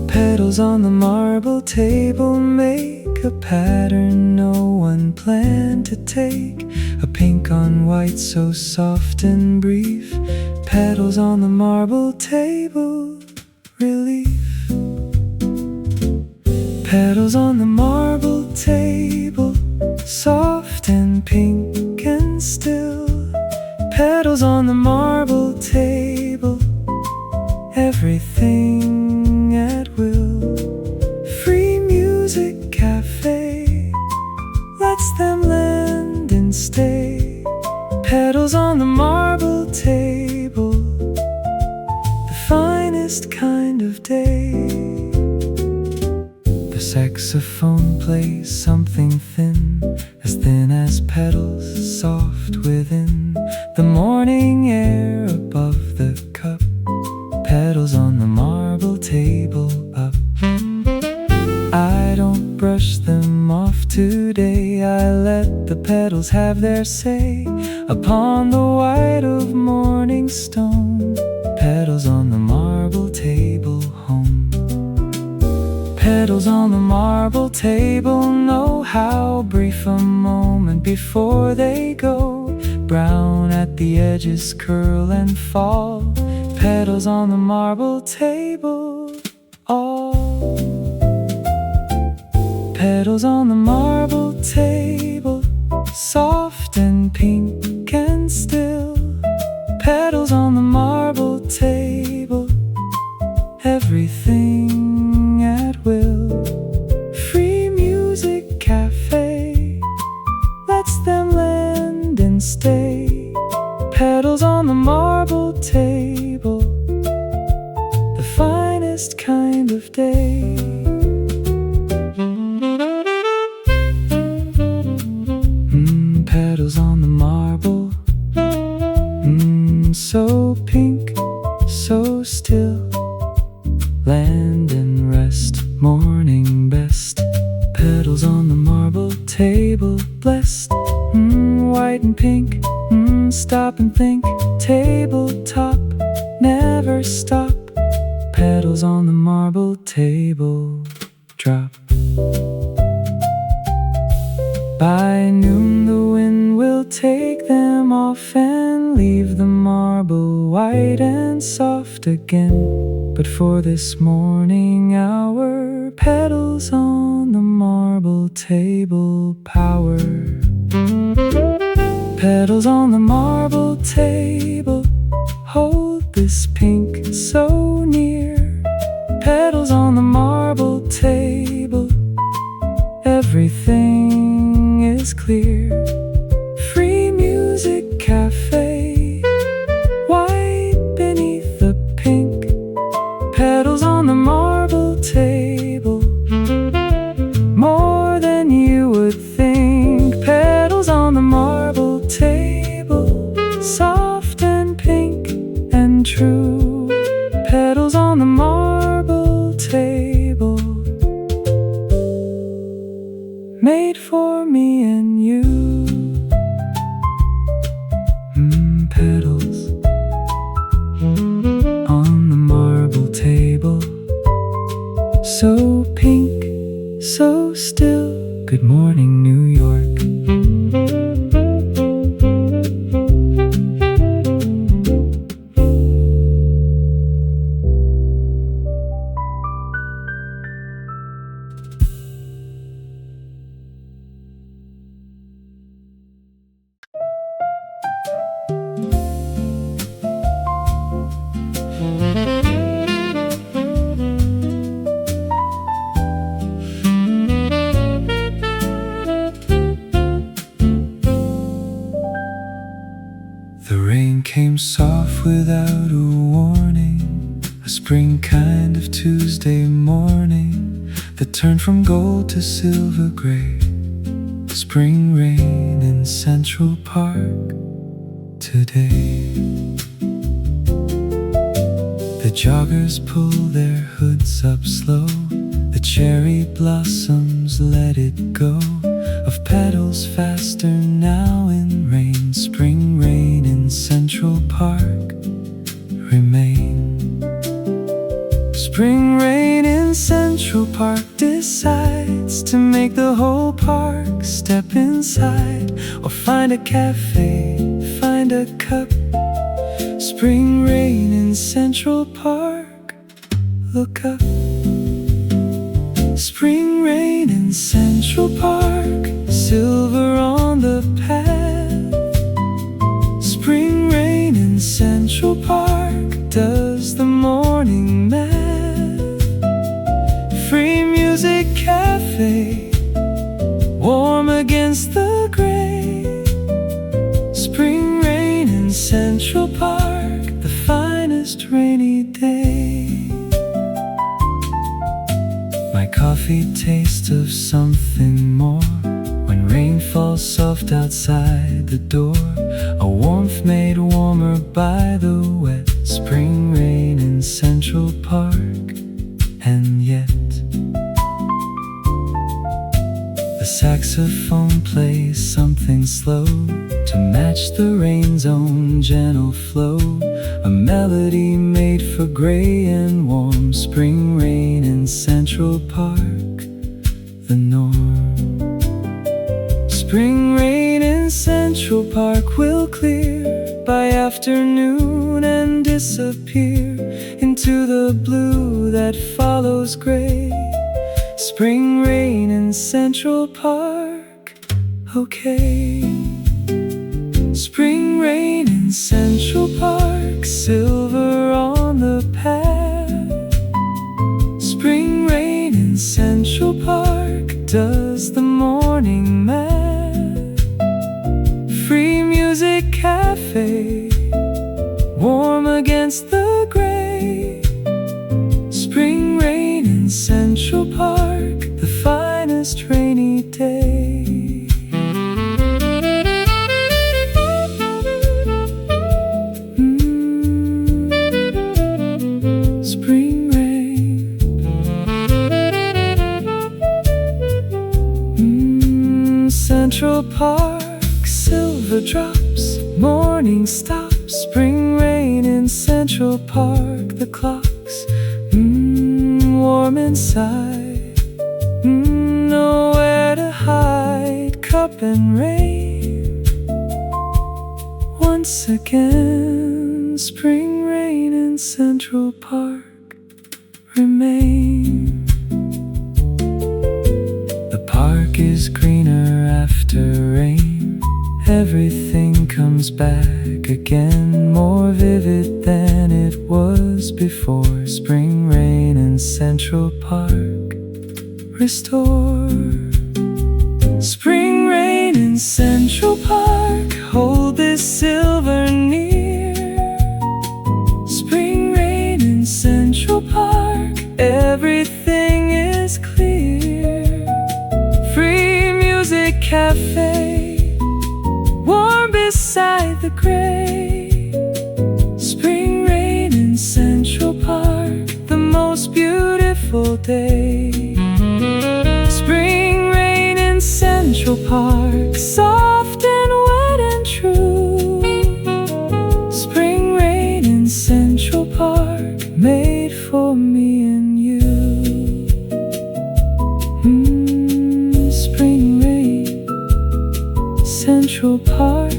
Petals on the marble table make a pattern no one planned to take. A pink on white so soft and brief. Petals on the marble table, relief. Petals on the marble table, soft and pink and still. Petals on the marble table, everything at will. Free music cafe lets them land and stay. Petals on the marble table, the finest kind of day. The saxophone plays something thin as petals, soft within. The morning air above the cup, petals on the marble table up. I don't brush them off today, I let the petals have their say. Upon the white of morning stone, petals on the marble table home. Petals on the marble table know how brief a moment before they go. Brown at the edges curl and fall. Petals on the marble table, all. Petals on the marble table, soft and pink and still. Petals on the marble table, everything at will. Free music cafe lets them land and stay. Petals on the marble table, the finest kind of day. Petals on the marble, so pink, so still. Land and rest, morning best. Petals on the marble table, blessed. White and pink, stop and think. Tabletop, never stop. Petals on the marble table, drop. By noon the wind will take them off and leave the marble white and soft again. But for this morning hour, petals on the marble table power. Petals on the marble table, hold this pink so near. Petals on the marble table, everything is clear. Free music cafe, white beneath the pink. Petals on the marble table, more than you would think. Petals on the marble table, soft and pink and true. Petals on the marble table, made for me and you. Petals on the marble table, so pink, so still. Good morning, New York. The rain came soft without a warning, a spring kind of Tuesday morning. that turned from gold to silver gray. Spring rain in Central Park today. The joggers pull their hoods up slow. The cherry blossoms let it go. Of petals faster now in rain. Spring rain in Central Park remain. Spring rain in Central Park decides to make the whole park step inside, or find a cafe, find a cup. Spring rain in Central Park, look up. Spring rain in Central Park, silver on the path. Spring rain in Central Park does the morning math. Free music cafe, warm against the gray. Spring rain in Central Park, the finest rainy day. My coffee tastes of something more when rain falls soft outside the door. A warmth made warmer by the wet. Spring rain in Central Park, and yet the saxophone plays something slow to match the rain's own gentle flow. A melody made for gray and warm. Spring rain in Central Park, the norm. Spring rain in Central Park will clear by afternoon and disappear into the blue that follows gray. Spring rain in Central Park, okay. Spring rain in Central Park, silver on the path. Spring rain in Central Park does the morning math. Free music cafe, warm against the gray. Spring rain in Central Park, the finest rainy day. Spring rain. Central Park, silver drops, morning stops. Spring rain in Central Park, the clocks warm inside, nowhere to hide. Cup and rain once again. Spring rain in Central Park remain. The park is greener after rain. Everything comes back again, more vivid than it was before. Spring rain in Central Park restore. Spring rain in Central Park, hold this silver near. Spring rain in Central Park, everything is clear. Free music cafe, warm beside the gray. Spring rain in Central Park, the most beautiful day. Spring rain in Central Park, soft and wet and true. Spring rain in Central Park, made for me and you. Spring rain, Central Park,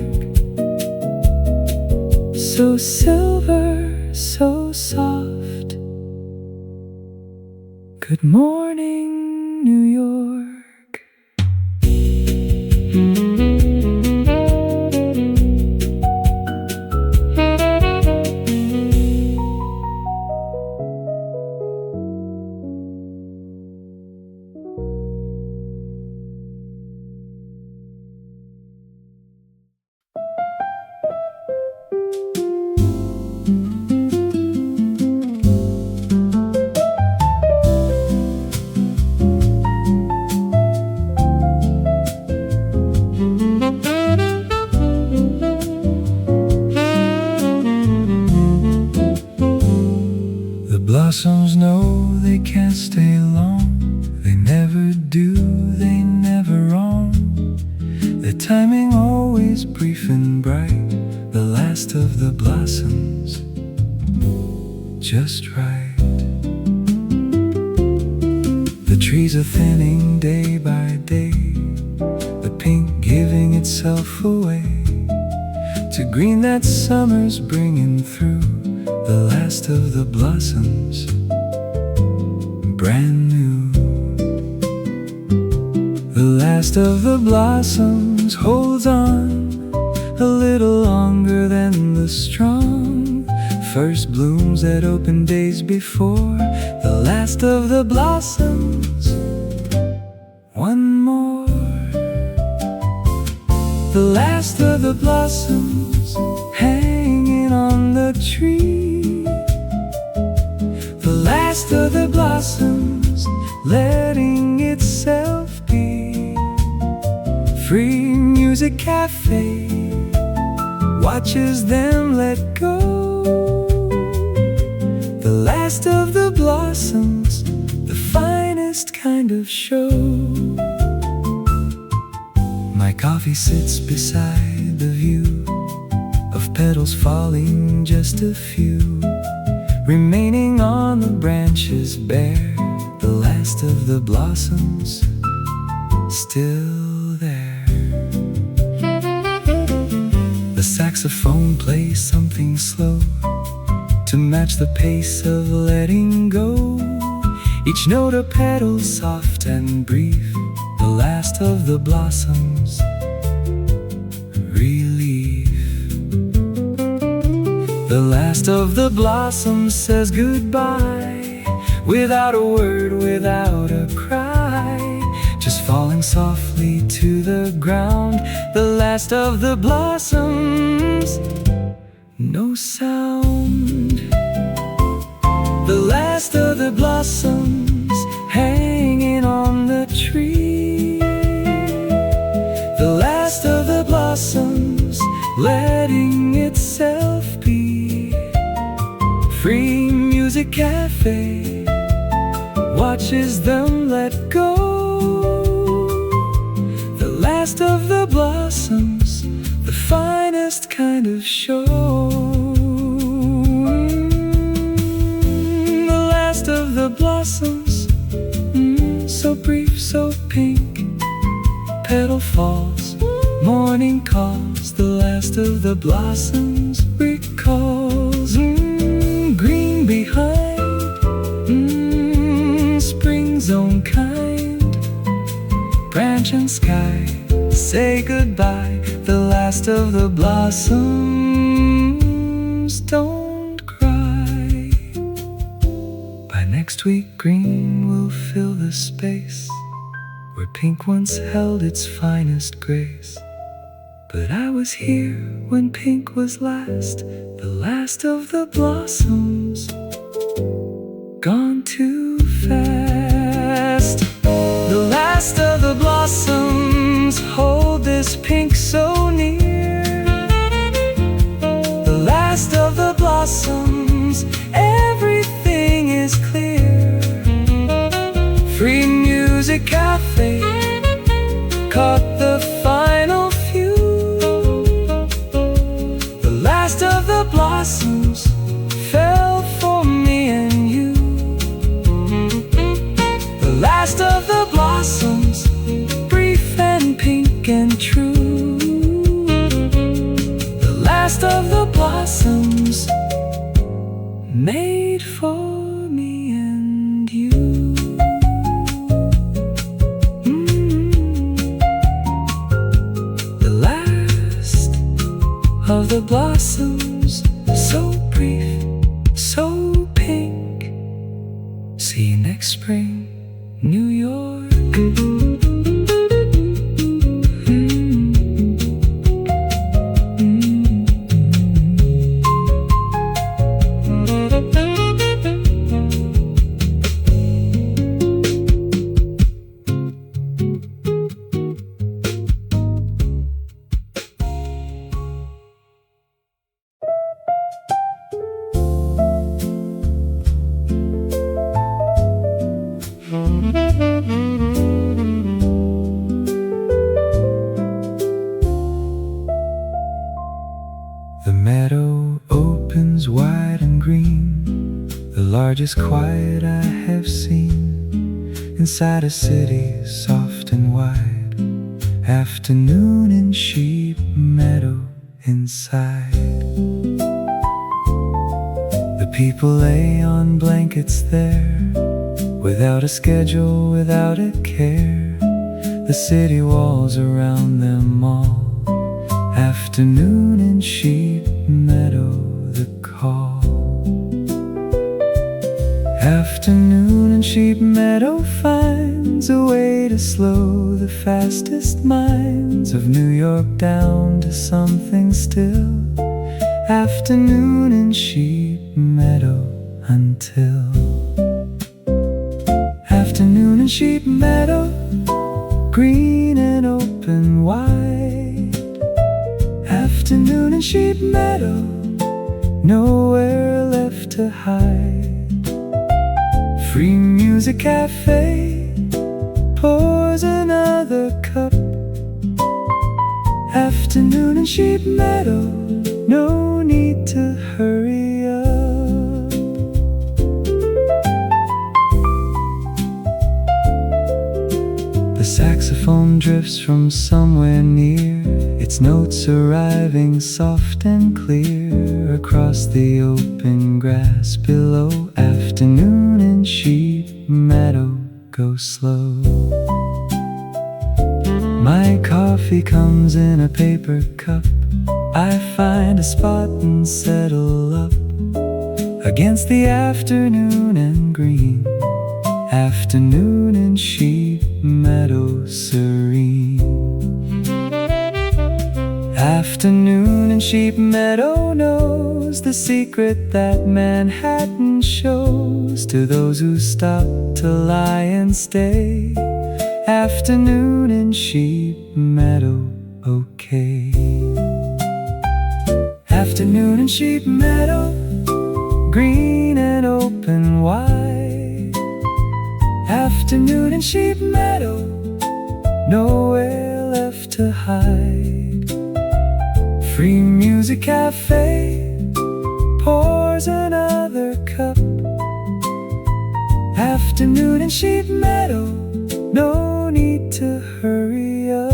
so silver, so soft. Good morning, New York. is brief and bright, the last of the blossoms, just right. The trees are thinning day by day, the pink giving itself away to green that summer's bringing through, the last of the blossoms, brand new. The last of the blossoms holds on a little longer than the strong first blooms that opened days before. The last of the blossoms, one more. The last of the blossoms hanging on the tree. The last of the blossoms letting itself be. Free Music Cafe watches them let go. The last of the blossoms, the finest kind of show. My coffee sits beside the view of petals falling, just a few remaining on the branches bare. The last of the blossoms still there. The saxophone plays something slow to match the pace of letting go. Each note a petal soft and brief, the last of the blossoms, relief. The last of the blossoms says goodbye, without a word, without a cry, just falling softly to the ground. The last of the blossoms, no sound. The last of the blossoms hanging on the tree. The last of the blossoms letting itself be. Free Music Cafe watches them let go. The last of the blossoms, the finest kind of show. The last of the blossoms, so brief, so pink. Petal falls, morning calls. The last of the blossoms recalls. Green behind, spring's own kind. Branch and sky say goodbye. The last of the blossoms, don't cry. By next week green will fill the space where pink once held its finest grace. But I was here when pink was last, the last of the blossoms, gone too fast. The last of the blossoms hold this pink so near. The last of the blossoms, everything is clear. Free Music Cafe caught the final few. The last of the blossoms fell for me and you. The last of the blossoms, brief and pink and true. The last of the blossoms, made for me and you. The last of the blossoms, so brief, so pink. See you next spring, New York. largest quiet I have seen inside a city soft and wide. Afternoon in sheep meadow inside. The people lay on blankets there, without a schedule, without a care. The city walls around them all. Afternoon in sheep meadow, the call. Afternoon in sheep meadow finds a way to slow the fastest minds of New York down to something still. Afternoon in sheep meadow until. Afternoon in sheep meadow, green and open wide. Afternoon in sheep meadow, nowhere left to hide. Free music cafe pours another cup. Afternoon in sheep meadow, no need to hurry up. The saxophone drifts from somewhere near, its notes arriving soft and clear across the open grass below. Afternoon in sheep meadow, go slow. My coffee comes in a paper cup. I find a spot and settle up against the afternoon and green. Afternoon in sheep meadow serene. Afternoon in sheep meadow knows the secret that Manhattan shows to those who stop to lie and stay. Afternoon in sheep meadow, okay. Afternoon in sheep meadow, green and open wide. Afternoon in sheep meadow, nowhere left to hide. Free music cafe pours another cup. Afternoon in sheep meadow, no need to hurry up.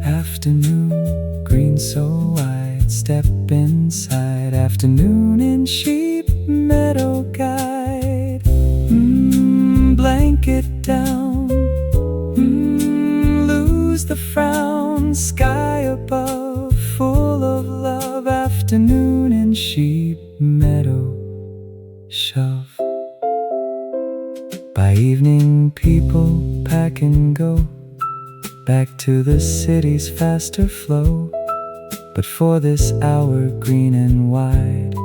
Afternoon, green so wide, step inside. Afternoon in sheep meadow guide. Blanket down, lose the frown. Sky above, full of love. Afternoon in sheep meadow, shove. By evening people pack and go back to the city's faster flow. But for this hour, green and wide.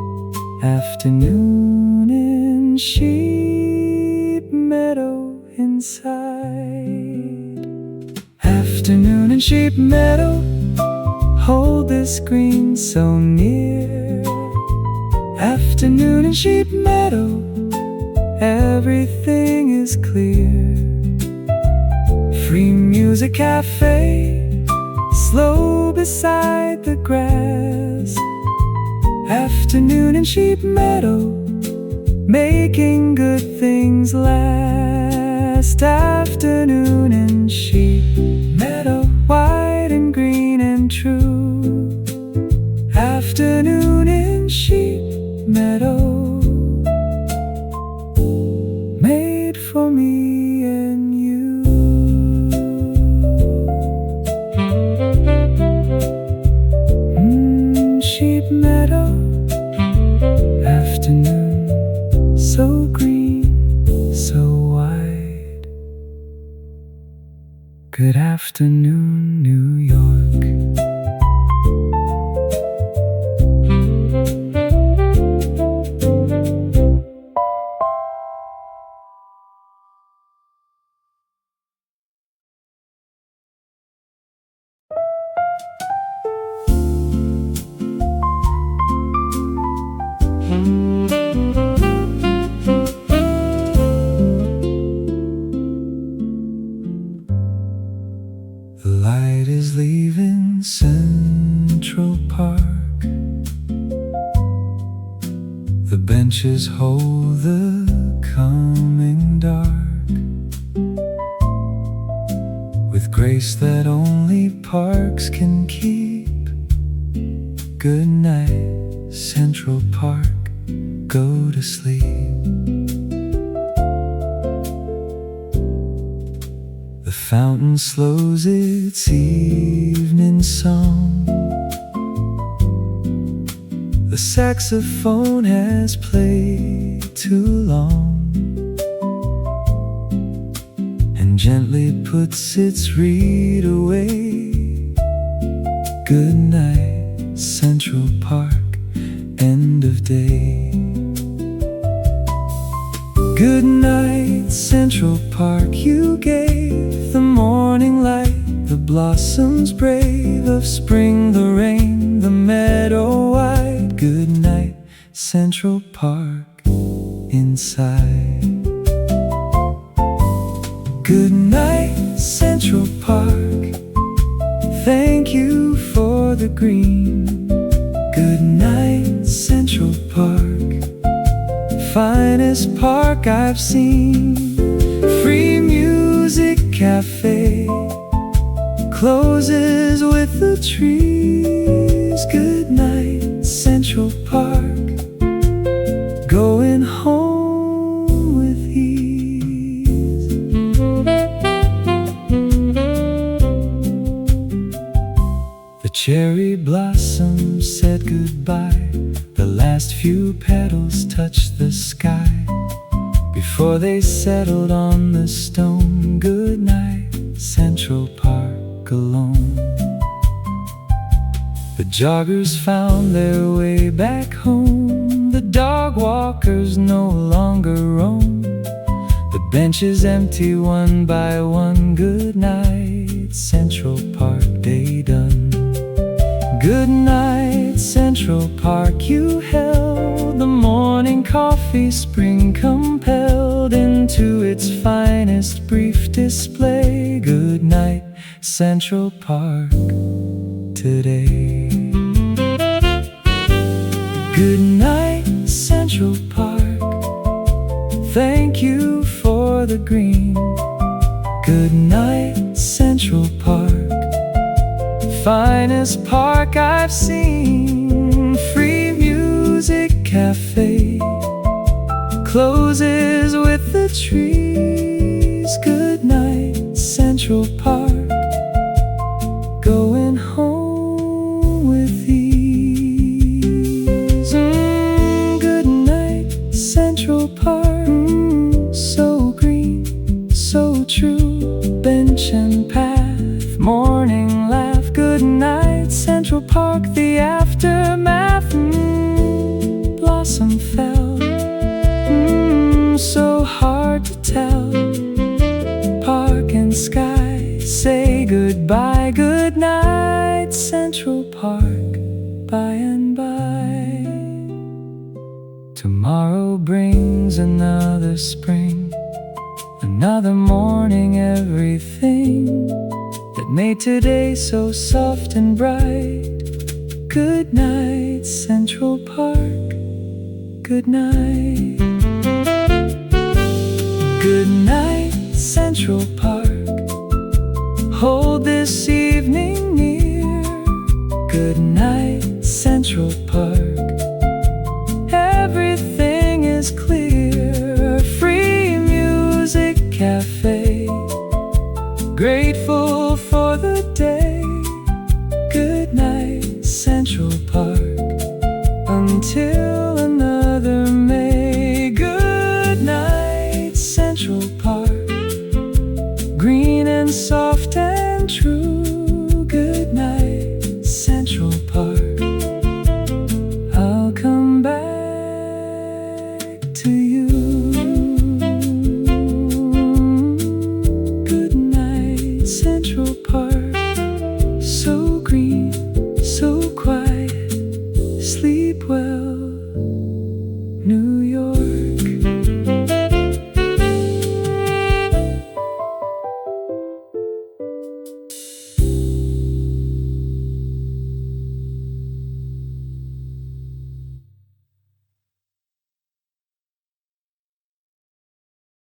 Afternoon in sheep meadow inside. Afternoon in sheep meadow, hold this green so near. Afternoon in sheep meadow, everything is clear. Free music cafe, slow beside the grass. Afternoon in sheep meadow, making good things last. Afternoon in sheep meadow, white and green and true. Afternoon in sheep meadow, made for me and you. Sheep meadow, afternoon, so green, so wide. Good afternoon, New York. The light is The benches hold the coming dark with grace that only parks can keep. Good night, Central Park, go to sleep. The fountain slows its evening song. The saxophone has played too long and gently puts its reed away. Good night, Central Park, end of day. Good night, Central Park, you gave the morning light, the blossoms brave of spring, the rain, the meadow wide. Good night, Central Park, inside. Good night, Central Park, thank you for the green. Good night, Central Park, finest park I've seen. Free music cafe closes with the trees. Good night, Central Park, going home with ease. The cherry blossoms said goodbye, the last few petals touched the sky before they settled on the stone. Good night, Central Park, alone. The joggers found their way back home. The dog walkers no longer roam. The benches empty one by one. Good night, Central Park, day done. Good night, Central Park, you held the morning coffee spring compelled into its finest brief display. Good night, Central Park, today. Good night, Central Park, thank you for the green. Good night, Central Park, finest park I've seen. Free music cafe closes with the trees. Good night, Central Park, going home with ease. Good night, Central Park, so green, so true. Bench and path, morning laugh. Good night, Central Park, the aftermath. Blossom fell, so hard to tell. Park and sky say goodbye. Good night, Central Park, by and by. Tomorrow brings another spring, another morning, everything that made today so soft and bright. Good night, Central Park, good night. Good night, Central Park, hold this evening near. Good night, Central Park,